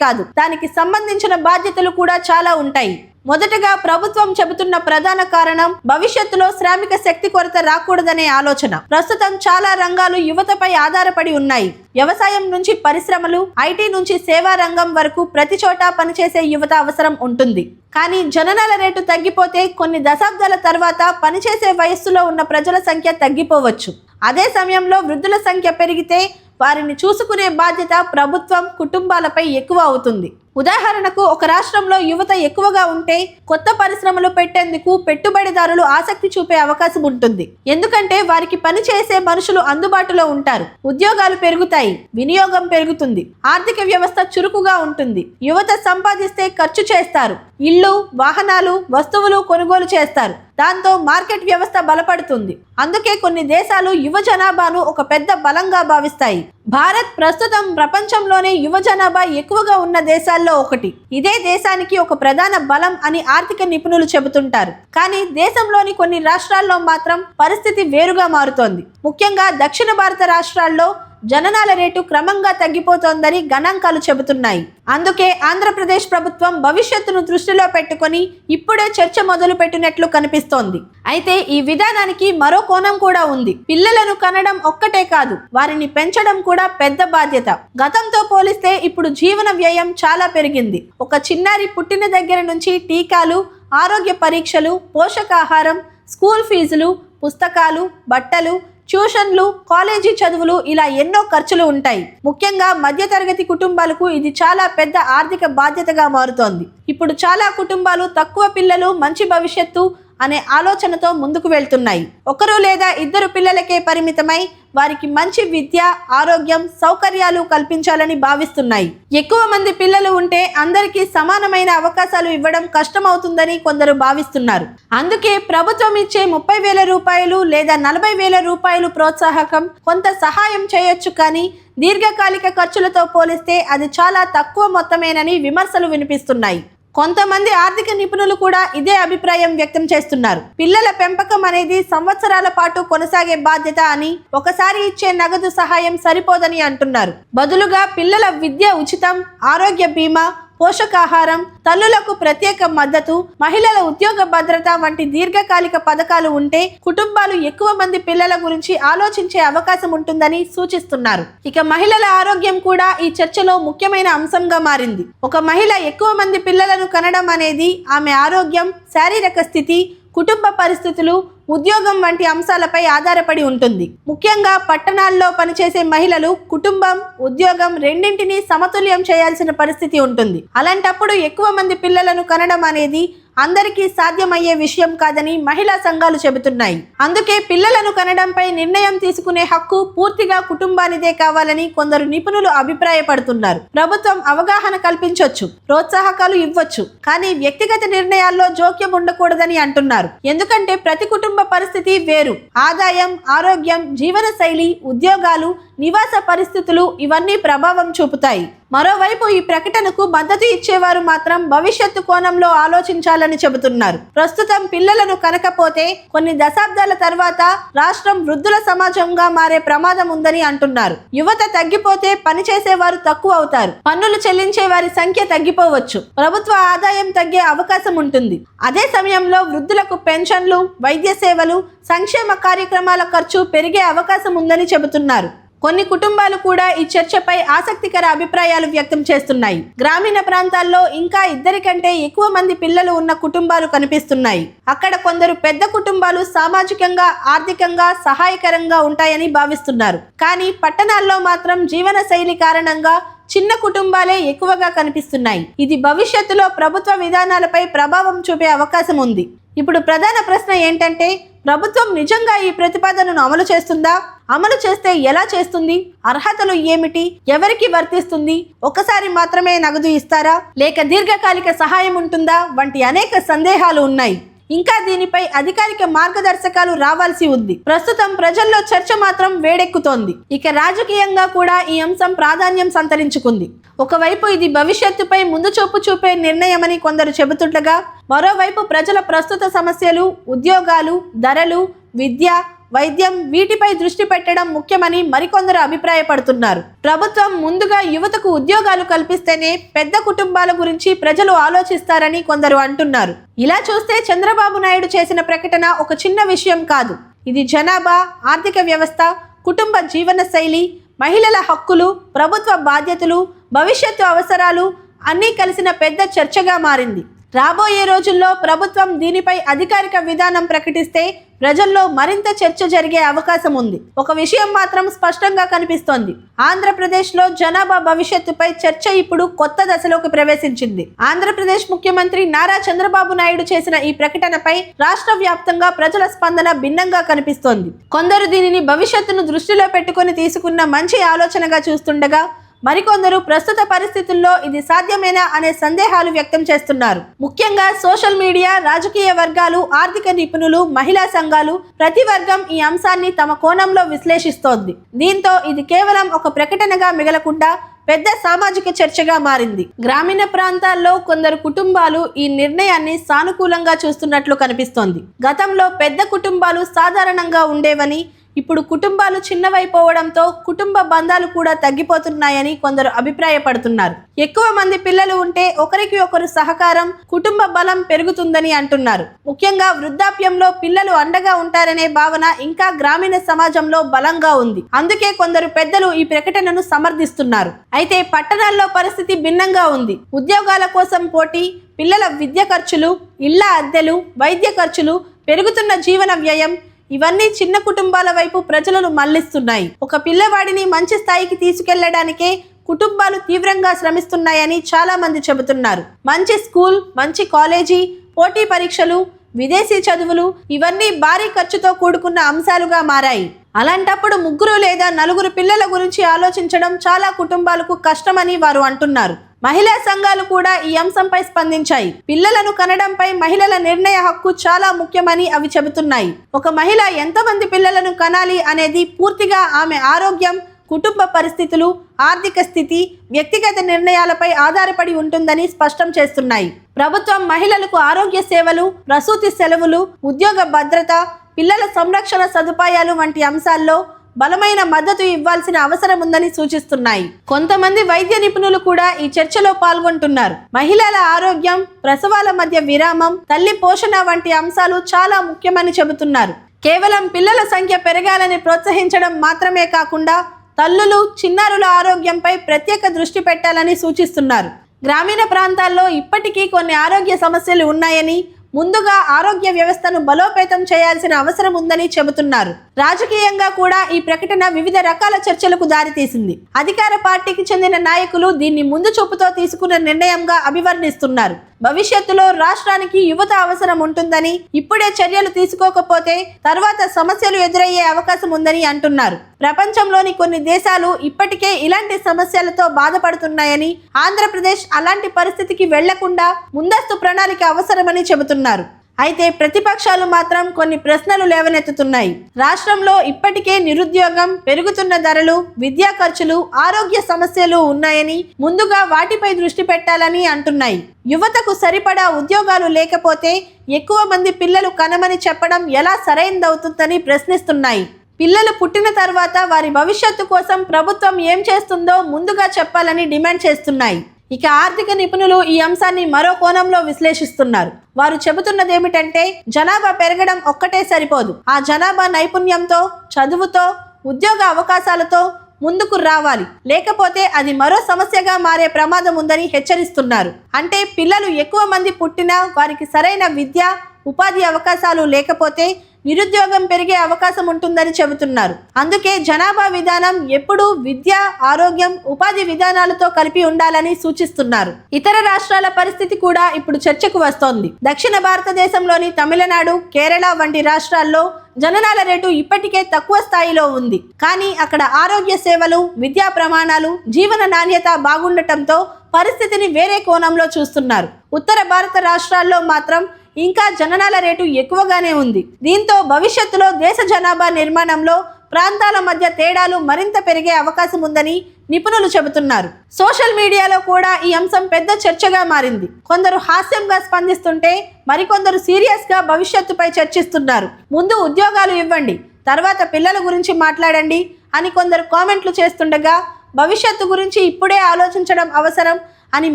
కాదు. దానికి సంబంధించిన బాధ్యతలు కూడా చాలా ఉంటాయి. మొదటగా ప్రభుత్వం చెబుతున్న ప్రధాన కారణం భవిష్యత్తులో శ్రామిక శక్తి కొరత రాకూడదనే ఆలోచన. ప్రస్తుతం చాలా రంగాలు యువతపై ఆధారపడి ఉన్నాయి. వ్యవసాయం నుంచి పరిశ్రమలు, ఐటీ నుంచి సేవా రంగం వరకు ప్రతి చోట పనిచేసే యువత అవసరం ఉంటుంది. కానీ జననాల రేటు తగ్గిపోతే కొన్ని దశాబ్దాల తర్వాత పనిచేసే వయస్సులో ఉన్న ప్రజల సంఖ్య తగ్గిపోవచ్చు. అదే సమయంలో వృద్ధుల సంఖ్య పెరిగితే వారిని చూసుకునే బాధ్యత ప్రభుత్వం, కుటుంబాలపై ఎక్కువ అవుతుంది. ఉదాహరణకు ఒక రాష్ట్రంలో యువత ఎక్కువగా ఉంటే కొత్త పరిశ్రమలు పెట్టేందుకు పెట్టుబడిదారులు ఆసక్తి చూపే అవకాశం ఉంటుంది. ఎందుకంటే వారికి పని చేసే మనుషులు అందుబాటులో ఉంటారు, ఉద్యోగాలు పెరుగుతాయి, వినియోగం పెరుగుతుంది, ఆర్థిక వ్యవస్థ చురుకుగా ఉంటుంది. యువత సంపాదిస్తే ఖర్చు చేస్తారు, ఇళ్ళు, వాహనాలు, వస్తువులు కొనుగోలు చేస్తారు. దాంతో మార్కెట్ వ్యవస్థ బలపడుతుంది. అందుకే కొన్ని దేశాలు యువ జనాభాను ఒక పెద్ద బలంగా భావిస్తాయి. భారత్ ప్రస్తుతం ప్రపంచంలోనే యువ జనాభా ఎక్కువగా ఉన్న దేశాల్లో ఒకటి. ఇదే దేశానికి ఒక ప్రధాన బలం అని ఆర్థిక నిపుణులు చెబుతుంటారు. కానీ దేశంలోని కొన్ని రాష్ట్రాల్లో మాత్రం పరిస్థితి వేరుగా మారుతోంది. ముఖ్యంగా దక్షిణ భారత రాష్ట్రాల్లో జననాల రేటు క్రమంగా తగ్గిపోతోందని గణాంకాలు చెబుతున్నాయి. అందుకే ఆంధ్రప్రదేశ్ ప్రభుత్వం భవిష్యత్తును దృష్టిలో పెట్టుకొని ఇప్పుడే చర్చ మొదలు పెట్టినట్లు కనిపిస్తోంది. అయితే ఈ విధానానికి మరో కోణం కూడా ఉంది. పిల్లలను కనడం ఒక్కటే కాదు, వారిని పెంచడం కూడా పెద్ద బాధ్యత. గతంతో పోలిస్తే ఇప్పుడు జీవన వ్యయం చాలా పెరిగింది. ఒక చిన్నారి పుట్టిన దగ్గర నుంచి టీకాలు, ఆరోగ్య పరీక్షలు, పోషకాహారం, స్కూల్ ఫీజులు, పుస్తకాలు, బట్టలు, ట్యూషన్లు, కాలేజీ చదువులు, ఇలా ఎన్నో ఖర్చులు ఉంటాయి. ముఖ్యంగా మధ్యతరగతి కుటుంబాలకు ఇది చాలా పెద్ద ఆర్థిక బాధ్యతగా మారుతోంది. ఇప్పుడు చాలా కుటుంబాలు తక్కువ పిల్లలు, మంచి భవిష్యత్తు అనే ఆలోచనతో ముందుకు వెళ్తున్నాయి. ఒకరు లేదా ఇద్దరు పిల్లలకే పరిమితమై వారికి మంచి విద్య, ఆరోగ్యం, సౌకర్యాలు కల్పించాలని భావిస్తున్నాయి. ఎక్కువ మంది పిల్లలు ఉంటే అందరికీ సమానమైన అవకాశాలు ఇవ్వడం కష్టమవుతుందని కొందరు భావిస్తున్నారు. అందుకే ప్రభుత్వం ఇచ్చే 30,000 రూపాయలు లేదా 40,000 రూపాయలు ప్రోత్సాహకం కొంత సహాయం చేయొచ్చు, కానీ దీర్ఘకాలిక ఖర్చులతో పోలిస్తే అది చాలా తక్కువ మొత్తమేనని విమర్శలు వినిపిస్తున్నాయి. కొంతమంది ఆర్థిక నిపుణులు కూడా ఇదే అభిప్రాయం వ్యక్తం చేస్తున్నారు. పిల్లల పెంపకం అనేది సంవత్సరాల పాటు కొనసాగే బాధ్యత అని, ఒకసారి ఇచ్చే నగదు సహాయం సరిపోదని అంటున్నారు. బదులుగా పిల్లల విద్య ఉచితం, ఆరోగ్య బీమా, పోషకాహారం, తల్లులకు ప్రత్యేక మద్దతు, మహిళల ఉద్యోగ భద్రత వంటి దీర్ఘకాలిక పథకాలు ఉంటే కుటుంబాలు ఎక్కువ మంది పిల్లల గురించి ఆలోచించే అవకాశం ఉంటుందని సూచిస్తున్నారు. ఇక మహిళల ఆరోగ్యం కూడా ఈ చర్చలో ముఖ్యమైన అంశంగా మారింది. ఒక మహిళ ఎక్కువ మంది పిల్లలను కనడం అనేది ఆమె ఆరోగ్యం, శారీరక స్థితి, కుటుంబ పరిస్థితులు, ఉద్యోగం వంటి అంశాలపై ఆధారపడి ఉంటుంది. ముఖ్యంగా పట్టణాల్లో పనిచేసే మహిళలు కుటుంబం, ఉద్యోగం రెండింటినీ సమతుల్యం చేయాల్సిన పరిస్థితి ఉంటుంది. అలాంటప్పుడు ఎక్కువ మంది పిల్లలను కనడం అనేది అందరికీ సాధ్యమయ్యే విషయం కాదని మహిళా సంఘాలు చెబుతున్నాయి. అందుకే పిల్లలను కనడంపై నిర్ణయం తీసుకునే హక్కు పూర్తిగా కుటుంబానిదే కావాలని కొందరు నిపుణులు అభిప్రాయపడుతున్నారు. ప్రభుత్వం అవగాహన కల్పించొచ్చు, ప్రోత్సాహకాలు ఇవ్వచ్చు, కానీ వ్యక్తిగత నిర్ణయాల్లో జోక్యం ఉండకూడదని అంటున్నారు. ఎందుకంటే ప్రతి కుటుంబ పరిస్థితి వేరు. ఆదాయం, ఆరోగ్యం, జీవన శైలి, ఉద్యోగాలు, నివాస పరిస్థితులు ఇవన్నీ ప్రభావం చూపుతాయి. మరోవైపు ఈ ప్రకటనకు మద్దతు ఇచ్చేవారు మాత్రం భవిష్యత్తు కోణంలో ఆలోచించాలని చెబుతున్నారు. ప్రస్తుతం పిల్లలను కనకపోతే కొన్ని దశాబ్దాల తర్వాత రాష్ట్రం వృద్ధుల సమాజంగా మారే ప్రమాదం ఉందని అంటున్నారు. యువత తగ్గిపోతే పనిచేసేవారు తక్కువ అవుతారు, పన్నులు చెల్లించే వారి సంఖ్య తగ్గిపోవచ్చు, ప్రభుత్వ ఆదాయం తగ్గే అవకాశం ఉంటుంది. అదే సమయంలో వృద్ధులకు పెన్షన్లు, వైద్య సేవలు, సంక్షేమ కార్యక్రమాల ఖర్చు పెరిగే అవకాశం ఉందని చెబుతున్నారు. కొన్ని కుటుంబాలు కూడా ఈ చర్చపై ఆసక్తికర అభిప్రాయాలు వ్యక్తం చేస్తున్నాయి. గ్రామీణ ప్రాంతాల్లో ఇంకా 2 కంటే ఎక్కువ మంది పిల్లలు ఉన్న కుటుంబాలు కనిపిస్తున్నాయి. అక్కడ కొందరు పెద్ద కుటుంబాలు సామాజికంగా, ఆర్థికంగా సహాయకరంగా ఉంటాయని భావిస్తున్నారు. కానీ పట్టణాల్లో మాత్రం జీవన శైలి కారణంగా చిన్న కుటుంబాలే ఎక్కువగా కనిపిస్తున్నాయి. ఇది భవిష్యత్తులో ప్రభుత్వ విధానాలపై ప్రభావం చూపే అవకాశం ఉంది. ఇప్పుడు ప్రధాన ప్రశ్న ఏంటంటే, ప్రభుత్వం నిజంగా ఈ ప్రతిపాదనను అమలు చేస్తుందా? అమలు చేస్తే ఎలా చేస్తుంది? అర్హతలు ఏమిటి? ఎవరికి వర్తిస్తుంది? ఒకసారి మాత్రమే నగదు ఇస్తారా, లేక దీర్ఘకాలిక సహాయం ఉంటుందా వంటి అనేక సందేహాలు ఉన్నాయి. ఇంకా దీనిపై అధికారిక మార్గదర్శకాలు రావాల్సి ఉంది. ప్రస్తుతం ప్రజల్లో చర్చ మాత్రం వేడెక్కుతోంది. ఇక రాజకీయంగా కూడా ఈ అంశం ప్రాధాన్యం సంతరించుకుంది. ఒకవైపు ఇది భవిష్యత్తుపై ముందు చూపు చూపే నిర్ణయమని కొందరు చెబుతుండగా, మరోవైపు ప్రజల ప్రస్తుత సమస్యలు, ఉద్యోగాలు, ధరలు, విద్య, వైద్యం వీటిపై దృష్టి పెట్టడం ముఖ్యమని మరికొందరు అభిప్రాయపడుతున్నారు. ప్రభుత్వం ముందుగా యువతకు ఉద్యోగాలు కల్పిస్తేనే పెద్ద కుటుంబాల గురించి ప్రజలు ఆలోచిస్తారని కొందరు అంటున్నారు. ఇలా చూస్తే చంద్రబాబు నాయుడు చేసిన ప్రకటన ఒక చిన్న విషయం కాదు. ఇది జనాభా, ఆర్థిక వ్యవస్థ, కుటుంబ జీవన శైలి, మహిళల హక్కులు, ప్రభుత్వ బాధ్యతలు, భవిష్యత్తు అవసరాలు అన్నీ కలిసిన పెద్ద చర్చగా మారింది. రాబోయే రోజుల్లో ప్రభుత్వం దీనిపై అధికారిక విధానం ప్రకటిస్తే ప్రజల్లో మరింత చర్చ జరిగే అవకాశం ఉంది. ఒక విషయం మాత్రం స్పష్టంగా కనిపిస్తోంది. ఆంధ్రప్రదేశ్లో జనాభా భవిష్యత్తుపై చర్చ ఇప్పుడు కొత్త దశలోకి ప్రవేశించింది. ఆంధ్రప్రదేశ్ ముఖ్యమంత్రి నారా చంద్రబాబు నాయుడు చేసిన ఈ ప్రకటనపై రాష్ట్ర వ్యాప్తంగా ప్రజల స్పందన భిన్నంగా కనిపిస్తోంది. కొందరు దీనిని భవిష్యత్తును దృష్టిలో పెట్టుకుని తీసుకున్న మంచి ఆలోచనగా చూస్తుండగా, మరికొందరు ప్రస్తుత పరిస్థితుల్లో ఇది సాధ్యమేనా అనే సందేహాలు వ్యక్తం చేస్తున్నారు. ముఖ్యంగా సోషల్ మీడియా, రాజకీయ వర్గాలు, ఆర్థిక నిపుణులు, మహిళా సంఘాలు, ప్రతి వర్గం ఈ అంశాన్ని తమ కోణంలో విశ్లేషిస్తోంది. దీంతో ఇది కేవలం ఒక ప్రకటనగా మిగలకుండా పెద్ద సామాజిక చర్చగా మారింది. గ్రామీణ ప్రాంతాల్లో కొందరు కుటుంబాలు ఈ నిర్ణయాన్ని సానుకూలంగా చూస్తున్నట్లు కనిపిస్తోంది. గతంలో పెద్ద కుటుంబాలు సాధారణంగా ఉండేవని, ఇప్పుడు కుటుంబాలు చిన్నవైపోవడంతో కుటుంబ బంధాలు కూడా తగ్గిపోతున్నాయని కొందరు అభిప్రాయపడుతున్నారు. ఎక్కువ మంది పిల్లలు ఉంటే ఒకరికి ఒకరు సహకారం, కుటుంబ బలం పెరుగుతుందని అంటున్నారు. ముఖ్యంగా వృద్ధాప్యంలో పిల్లలు అండగా ఉంటారనే భావన ఇంకా గ్రామీణ సమాజంలో బలంగా ఉంది. అందుకే కొందరు పెద్దలు ఈ ప్రకటనను సమర్థిస్తున్నారు. అయితే పట్టణాల్లో పరిస్థితి భిన్నంగా ఉంది. ఉద్యోగాల కోసం పోటీ, పిల్లల విద్య ఖర్చులు, ఇళ్ల అద్దెలు, వైద్య ఖర్చులు, పెరుగుతున్న జీవన వ్యయం ఇవన్నీ చిన్న కుటుంబాల వైపు ప్రజలను మళ్లిస్తున్నాయి. ఒక పిల్లవాడిని మంచి స్థాయికి తీసుకెళ్లడానికే కుటుంబాలు తీవ్రంగా శ్రమిస్తున్నాయని చాలా మంది చెబుతున్నారు. మంచి స్కూల్, మంచి కాలేజీ, పోటీ పరీక్షలు, విదేశీ చదువులు ఇవన్నీ భారీ ఖర్చుతో కూడుకున్న అంశాలుగా మారాయి. అలాంటప్పుడు 3 లేదా 4 పిల్లల గురించి ఆలోచించడం చాలా కుటుంబాలకు కష్టమని వారు అంటున్నారు. మహిళా సంఘాలు కూడా ఈ అంశంపై స్పందించాయి. పిల్లలను కనడంపై మహిళల నిర్ణయ హక్కు చాలా ముఖ్యమని అవి చెబుతున్నాయి. ఒక మహిళ ఎంతమంది పిల్లలను కనాలి అనేది పూర్తిగా ఆమె ఆరోగ్యం, కుటుంబ పరిస్థితులు, ఆర్థిక స్థితి, వ్యక్తిగత నిర్ణయాలపై ఆధారపడి ఉంటుందని స్పష్టం చేస్తున్నాయి. ప్రభుత్వం మహిళలకు ఆరోగ్య సేవలు, ప్రసూతి సెలవులు, ఉద్యోగ భద్రత, పిల్లల సంరక్షణ సదుపాయాలు వంటి అంశాల్లో బలమైన మద్దతు ఇవ్వాల్సిన అవసరం ఉందని సూచిస్తున్నాయి. కొంతమంది వైద్య నిపుణులు కూడా ఈ చర్చలో పాల్గొంటున్నారు. మహిళల ఆరోగ్యం, ప్రసవాల మధ్య విరామం, తల్లి పోషణ వంటి అంశాలు చాలా ముఖ్యమని చెబుతున్నారు. కేవలం పిల్లల సంఖ్య పెరగాలని ప్రోత్సహించడం మాత్రమే కాకుండా తల్లులు, చిన్నారుల ఆరోగ్యంపై ప్రత్యేక దృష్టి పెట్టాలని సూచిస్తున్నారు. గ్రామీణ ప్రాంతాల్లో ఇప్పటికీ కొన్ని ఆరోగ్య సమస్యలు ఉన్నాయని, ముందుగా ఆరోగ్య వ్యవస్థను బలోపేతం చేయాల్సిన అవసరం ఉందని చెబుతున్నారు. రాజకీయంగా కూడా ఈ ప్రకటన వివిధ రకాల చర్చలకు దారితీసింది. అధికార పార్టీకి చెందిన నాయకులు దీన్ని ముందు చూపుతో తీసుకున్న నిర్ణయంగా అభివర్ణిస్తున్నారు. భవిష్యత్తులో రాష్ట్రానికి యువత అవసరం ఉంటుందని, ఇప్పుడే చర్యలు తీసుకోకపోతే తర్వాత సమస్యలు ఎదురయ్యే అవకాశం ఉందని అంటున్నారు. ప్రపంచంలోని కొన్ని దేశాలు ఇప్పటికే ఇలాంటి సమస్యలతో బాధపడుతున్నాయని, ఆంధ్రప్రదేశ్ అలాంటి పరిస్థితికి వెళ్లకుండా ముందస్తు ప్రణాళిక అవసరమని చెబుతున్నారు. అయితే ప్రతిపక్షాలు మాత్రం కొన్ని ప్రశ్నలు లేవనెత్తుతున్నాయి. రాష్ట్రంలో ఇప్పటికే నిరుద్యోగం, పెరుగుతున్న ధరలు, విద్యా ఖర్చులు, ఆరోగ్య సమస్యలు ఉన్నాయని, ముందుగా వాటిపై దృష్టి పెట్టాలని అంటున్నాయి. యువతకు సరిపడా ఉద్యోగాలు లేకపోతే ఎక్కువ మంది పిల్లలు కనమని చెప్పడం ఎలా సరైనదవుతుందని ప్రశ్నిస్తున్నాయి. పిల్లలు పుట్టిన తర్వాత వారి భవిష్యత్తు కోసం ప్రభుత్వం ఏం చేస్తుందో ముందుగా చెప్పాలని డిమాండ్ చేస్తున్నాయి. ఇక ఆర్థిక నిపుణులు ఈ అంశాన్ని మరో కోణంలో విశ్లేషిస్తున్నారు. వారు చెబుతున్నదేమిటంటే, జనాభా పెరగడం ఒక్కటే సరిపోదు. ఆ జనాభా నైపుణ్యంతో, చదువుతో, ఉద్యోగ అవకాశాలతో ముందుకు రావాలి. లేకపోతే అది మరో సమస్యగా మారే ప్రమాదం ఉందని హెచ్చరిస్తున్నారు. అంటే పిల్లలు ఎక్కువ మంది పుట్టినా వారికి సరైన విద్య, ఉపాధి అవకాశాలు లేకపోతే నిరుద్యోగం పెరిగే అవకాశం ఉంటుందని చెబుతున్నారు. అందుకే జనాభా విధానం ఎప్పుడూ విద్య, ఆరోగ్యం, ఉపాధి విధానాలతో కలిపి ఉండాలని సూచిస్తున్నారు. ఇతర రాష్ట్రాల పరిస్థితి కూడా ఇప్పుడు చర్చకు వస్తోంది. దక్షిణ భారతదేశంలోని తమిళనాడు, కేరళ వంటి రాష్ట్రాల్లో జననాల రేటు ఇప్పటికే తక్కువ స్థాయిలో ఉంది. కానీ అక్కడ ఆరోగ్య సేవలు, విద్యా ప్రమాణాలు, జీవన నాణ్యత బాగుండటంతో పరిస్థితిని వేరే కోణంలో చూస్తున్నారు. ఉత్తర భారత రాష్ట్రాల్లో మాత్రం ఇంకా జననాల రేటు ఎక్కువగానే ఉంది. దీంతో భవిష్యత్తులో దేశ జనాభా నిర్మాణంలో ప్రాంతాల మధ్య తేడాలు మరింత పెరిగే అవకాశం ఉందని నిపుణులు చెబుతున్నారు. సోషల్ మీడియాలో కూడా ఈ అంశం పెద్ద చర్చగా మారింది. కొందరు హాస్యంగా స్పందిస్తుంటే మరికొందరు సీరియస్గా భవిష్యత్తుపై చర్చిస్తున్నారు. ముందు ఉద్యోగాలు ఇవ్వండి, తర్వాత పిల్లల గురించి మాట్లాడండి అని కొందరు కామెంట్లు చేస్తుండగా భవిష్యత్తు గురించి ఇప్పుడే ఆలోచించడం అవసరం అని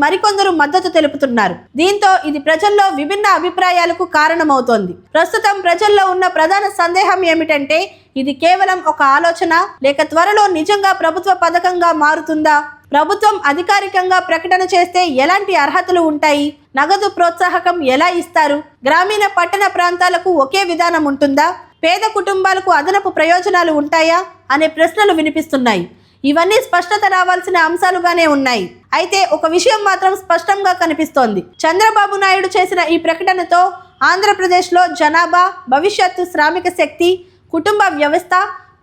మరికొందరు మద్దతు తెలుపుతున్నారు. దీంతో ఇది ప్రజల్లో విభిన్న అభిప్రాయాలకు కారణమవుతోంది. ప్రస్తుతం ప్రజల్లో ఉన్న ప్రధాన సందేహం ఏమిటంటే ఇది కేవలం ఒక ఆలోచన లేక త్వరలో నిజంగా ప్రభుత్వ పథకంగా మారుతుందా? ప్రభుత్వం అధికారికంగా ప్రకటన చేస్తే ఎలాంటి అర్హతలు ఉంటాయి? నగదు ప్రోత్సాహకం ఎలా ఇస్తారు? గ్రామీణ పట్టణ ప్రాంతాలకు ఒకే విధానం ఉంటుందా? పేద కుటుంబాలకు అదనపు ప్రయోజనాలు ఉంటాయా అనే ప్రశ్నలు వినిపిస్తున్నాయి. ఇవన్నీ స్పష్టత రావాల్సిన అంశాలుగానే ఉన్నాయి. అయితే ఒక విషయం మాత్రం స్పష్టంగా కనిపిస్తోంది. చంద్రబాబు నాయుడు చేసిన ఈ ప్రకటనతో ఆంధ్రప్రదేశ్లో జనాభా, భవిష్యత్తు, శ్రామిక శక్తి, కుటుంబ వ్యవస్థ,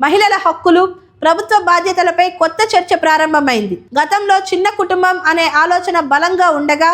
మహిళల హక్కులు, ప్రభుత్వ బాధ్యతలపై కొత్త చర్చ ప్రారంభమైంది. గతంలో చిన్న కుటుంబం అనే ఆలోచన బలంగా ఉండగా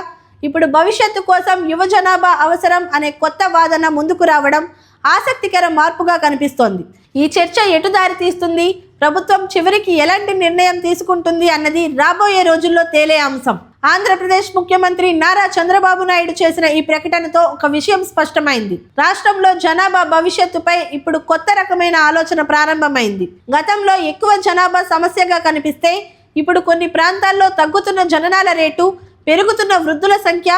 ఇప్పుడు భవిష్యత్తు కోసం యువ జనాభా అవసరం అనే కొత్త వాదన ముందుకు రావడం ఆసక్తికర మార్పుగా కనిపిస్తోంది. ఈ చర్చ ఎటు దారి తీస్తుంది, ప్రభుత్వం చివరికి ఎలాంటి నిర్ణయం తీసుకుంటుంది అన్నది రాబోయే రోజుల్లో తేలే అంశం. ఆంధ్రప్రదేశ్ ముఖ్యమంత్రి నారా చంద్రబాబు నాయుడు చేసిన ఈ ప్రకటనతో ఒక విషయం స్పష్టమైంది. రాష్ట్రంలో జనాభా భవిష్యత్తుపై ఇప్పుడు కొత్త రకమైన ఆలోచన ప్రారంభమైంది. గతంలో ఎక్కువ జనాభా సమస్యగా కనిపిస్తే ఇప్పుడు కొన్ని ప్రాంతాల్లో తగ్గుతున్న జననాల రేటు, పెరుగుతున్న వృద్ధుల సంఖ్య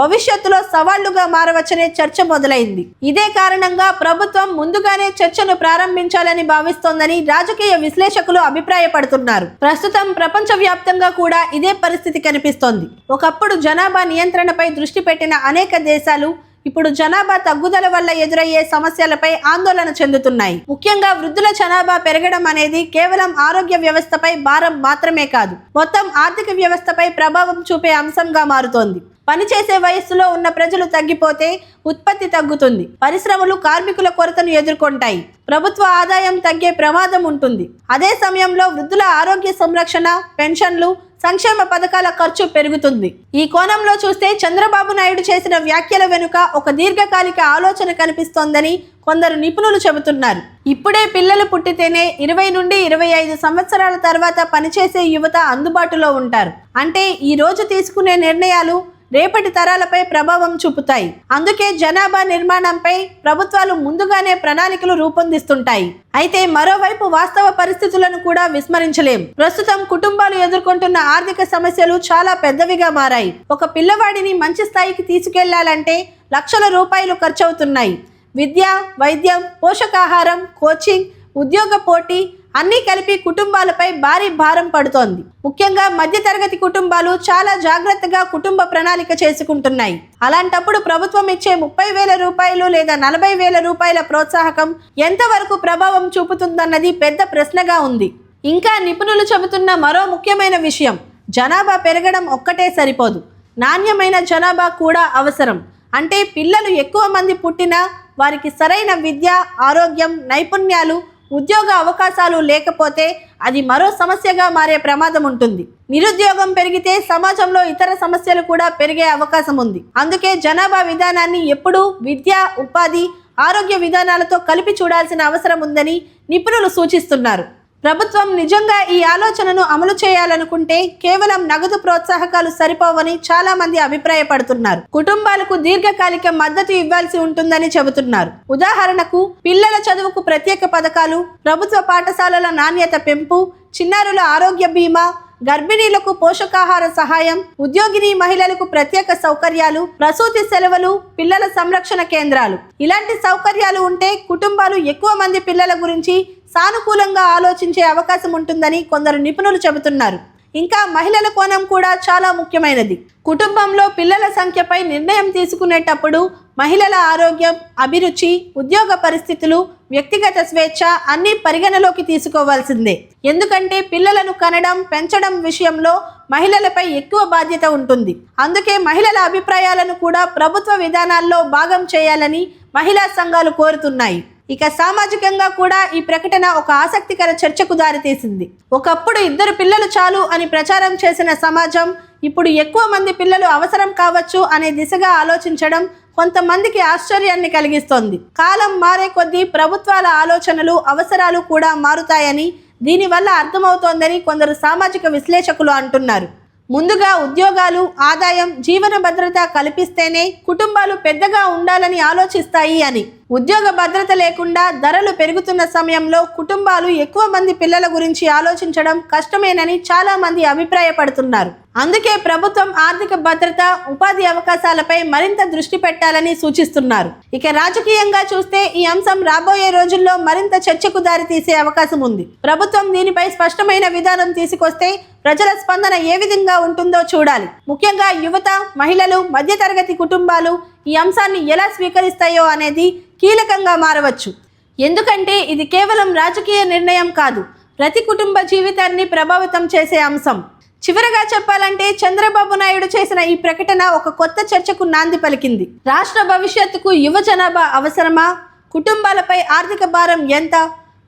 భవిష్యత్తులో సవాళ్లుగా మారవచ్చనే చర్చ మొదలైంది. ఇదే కారణంగా ప్రభుత్వం ముందుగానే చర్చను ప్రారంభించాలని భావిస్తోందని రాజకీయ విశ్లేషకులు అభిప్రాయపడుతున్నారు. ప్రస్తుతం ప్రపంచవ్యాప్తంగా కూడా ఇదే పరిస్థితి కనిపిస్తోంది. ఒకప్పుడు జనాభా నియంత్రణపై దృష్టి పెట్టిన అనేక దేశాలు ఇప్పుడు జనాభా తగ్గుదల వల్ల ఎదురయ్యే సమస్యలపై ఆందోళన చెందుతున్నాయి. ముఖ్యంగా వృద్ధుల జనాభా పెరగడం అనేది కేవలం ఆరోగ్య వ్యవస్థపై భారం మాత్రమే కాదు, మొత్తం ఆర్థిక వ్యవస్థపై ప్రభావం చూపే అంశంగా మారుతోంది. పనిచేసే వయస్సులో ఉన్న ప్రజలు తగ్గిపోతే ఉత్పత్తి తగ్గుతుంది, పరిశ్రమలు కార్మికుల కొరతను ఎదుర్కొంటాయి, ప్రభుత్వ ఆదాయం తగ్గే ప్రమాదం ఉంటుంది. అదే సమయంలో వృద్ధుల ఆరోగ్య సంరక్షణ, పెన్షన్లు, సంక్షేమ పథకాల ఖర్చు పెరుగుతుంది. ఈ కోణంలో చూస్తే చంద్రబాబు నాయుడు చేసిన వ్యాఖ్యల వెనుక ఒక దీర్ఘకాలిక ఆలోచన కనిపిస్తోందని కొందరు నిపుణులు చెబుతున్నారు. ఇప్పుడే పిల్లలు పుట్టితేనే 20 నుండి 25 సంవత్సరాల తర్వాత పనిచేసే యువత అందుబాటులో ఉంటారు. అంటే ఈ రోజు తీసుకునే నిర్ణయాలు రేపటి తరాలపై ప్రభావం చూపుతాయి. అందుకే జనాభా నిర్మాణంపై ప్రభుత్వాలు ముందుగానే ప్రణాళికలు రూపొందిస్తుంటాయి. అయితే మరోవైపు వాస్తవ పరిస్థితులను కూడా విస్మరించలేం. ప్రస్తుతం కుటుంబాలు ఎదుర్కొంటున్న ఆర్థిక సమస్యలు చాలా పెద్దవిగా మారాయి. ఒక పిల్లవాడిని మంచి స్థాయికి తీసుకెళ్లాలంటే లక్షల రూపాయలు ఖర్చవుతున్నాయి. విద్య, వైద్యం, పోషకాహారం, కోచింగ్, ఉద్యోగ పోటీ అన్నీ కలిపి కుటుంబాలపై భారీ భారం పడుతోంది. ముఖ్యంగా మధ్యతరగతి కుటుంబాలు చాలా జాగ్రత్తగా కుటుంబ ప్రణాళిక చేసుకుంటున్నాయి. అలాంటప్పుడు ప్రభుత్వం ఇచ్చే 30,000 రూపాయలు లేదా 40,000 రూపాయల ప్రోత్సాహకం ఎంతవరకు ప్రభావం చూపుతుందన్నది పెద్ద ప్రశ్నగా ఉంది. ఇంకా నిపుణులు చెబుతున్న మరో ముఖ్యమైన విషయం, జనాభా పెరగడం ఒక్కటే సరిపోదు, నాణ్యమైన జనాభా కూడా అవసరం. అంటే పిల్లలు ఎక్కువ మంది పుట్టినా వారికి సరైన విద్య, ఆరోగ్యం, నైపుణ్యాలు, ఉద్యోగ అవకాశాలు లేకపోతే అది మరో సమస్యగా మారే ప్రమాదం ఉంటుంది. నిరుద్యోగం పెరిగితే సమాజంలో ఇతర సమస్యలు కూడా పెరిగే అవకాశం ఉంది. అందుకే జనాభా విధానాన్ని ఎప్పుడూ విద్య, ఉపాధి, ఆరోగ్య విధానాలతో కలిపి చూడాల్సిన అవసరం ఉందని నిపుణులు సూచిస్తున్నారు. ప్రభుత్వం నిజంగా ఈ ఆలోచనను అమలు చేయాలనుకుంటే కేవలం నగదు ప్రోత్సాహకాలు సరిపోవని చాలా మంది అభిప్రాయపడుతున్నారు. కుటుంబాలకు దీర్ఘకాలిక మద్దతు ఇవ్వాల్సి ఉంటుందని చెబుతున్నారు. ఉదాహరణకు పిల్లల చదువుకు ప్రత్యేక పథకాలు, ప్రభుత్వ పాఠశాలల నాణ్యత పెంపు, చిన్నారుల ఆరోగ్య బీమా, గర్భిణీలకు పోషకాహార సహాయం, ఉద్యోగిని మహిళలకు ప్రత్యేక సౌకర్యాలు, ప్రసూతి సెలవులు, పిల్లల సంరక్షణ కేంద్రాలు. ఇలాంటి సౌకర్యాలు ఉంటే కుటుంబాలు ఎక్కువ మంది పిల్లల గురించి సానుకూలంగా ఆలోచించే అవకాశం ఉంటుందని కొందరు నిపుణులు చెబుతున్నారు. ఇంకా మహిళల కోణం కూడా చాలా ముఖ్యమైనది. కుటుంబంలో పిల్లల సంఖ్యపై నిర్ణయం తీసుకునేటప్పుడు మహిళల ఆరోగ్యం, అభిరుచి, ఉద్యోగ పరిస్థితులు, వ్యక్తిగత స్వేచ్ఛ అన్నీ పరిగణలోకి తీసుకోవాల్సిందే. ఎందుకంటే పిల్లలను కనడం, పెంచడం విషయంలో మహిళలపై ఎక్కువ బాధ్యత ఉంటుంది. అందుకే మహిళల అభిప్రాయాలను కూడా ప్రభుత్వ విధానాల్లో భాగం చేయాలని మహిళా సంఘాలు కోరుతున్నాయి. ఇక సామాజికంగా కూడా ఈ ప్రకటన ఒక ఆసక్తికర చర్చకు దారితీసింది. ఒకప్పుడు 2 పిల్లలు చాలు అని ప్రచారం చేసిన సమాజం ఇప్పుడు ఎక్కువ మంది పిల్లలు అవసరం కావచ్చు అనే దిశగా ఆలోచించడం కొంతమందికి ఆశ్చర్యాన్ని కలిగిస్తోంది. కాలం మారే కొద్దీ ప్రభుత్వాల ఆలోచనలు, అవసరాలు కూడా మారుతాయని దీనివల్ల అర్థమవుతోందని కొందరు సామాజిక విశ్లేషకులు అంటున్నారు. ముందుగా ఉద్యోగాలు, ఆదాయం, జీవన భద్రత కల్పిస్తేనే కుటుంబాలు పెద్దగా ఉండాలని ఆలోచిస్తాయి అని. ఉద్యోగ భద్రత లేకుండా ధరలు పెరుగుతున్న సమయంలో కుటుంబాలు ఎక్కువ మంది పిల్లల గురించి ఆలోచించడం కష్టమేనని చాలా మంది అభిప్రాయపడుతున్నారు. అందుకే ప్రభుత్వం ఆర్థిక భద్రత, ఉపాధి అవకాశాలపై మరింత దృష్టి పెట్టాలని సూచిస్తున్నారు. ఇక రాజకీయంగా చూస్తే ఈ అంశం రాబోయే రోజుల్లో మరింత చర్చకు దారితీసే అవకాశం ఉంది. ప్రభుత్వం దీనిపై స్పష్టమైన విధానం తీసుకొస్తే ప్రజల స్పందన ఏ విధంగా ఉంటుందో చూడాలి. ముఖ్యంగా యువత, మహిళలు, మధ్యతరగతి కుటుంబాలు ఈ అంశాన్ని ఎలా స్వీకరిస్తాయో అనేది కీలకంగా మారవచ్చు. ఎందుకంటే ఇది కేవలం రాజకీయ నిర్ణయం కాదు, ప్రతి కుటుంబ జీవితాన్ని ప్రభావితం చేసే అంశం. చివరగా చెప్పాలంటే చంద్రబాబు నాయుడు చేసిన ఈ ప్రకటన ఒక కొత్త చర్చకు నాంది పలికింది. రాష్ట్ర భవిష్యత్తుకు యువ జనాభా అవసరమా? కుటుంబాలపై ఆర్థిక భారం ఎంత?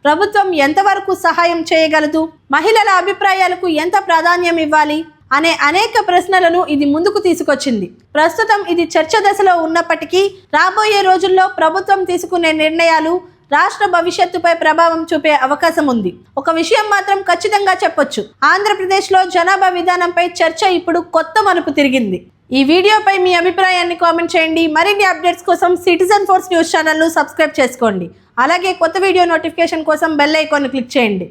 ప్రభుత్వం ఎంతవరకు సహాయం చేయగలదు? మహిళల అభిప్రాయాలకు ఎంత ప్రాధాన్యం ఇవ్వాలి అనే అనేక ప్రశ్నలను ఇది ముందుకు తీసుకొచ్చింది. ప్రస్తుతం ఇది చర్చ దశలో ఉన్నప్పటికీ రాబోయే రోజుల్లో ప్రభుత్వం తీసుకునే నిర్ణయాలు రాష్ట్ర భవిష్యత్తుపై ప్రభావం చూపే అవకాశం ఉంది. ఒక విషయం మాత్రం ఖచ్చితంగా చెప్పొచ్చు, ఆంధ్రప్రదేశ్లో జనాభా విధానంపై చర్చ ఇప్పుడు కొత్త మలుపు తిరిగింది. ఈ వీడియోపై మీ అభిప్రాయాన్ని కామెంట్ చేయండి. మరిన్ని అప్డేట్స్ కోసం సిటిజన్ ఫోర్స్ న్యూస్ ఛానల్ను సబ్స్క్రైబ్ చేసుకోండి. అలాగే కొత్త వీడియో నోటిఫికేషన్ కోసం బెల్ ఐకాన్ క్లిక్ చేయండి.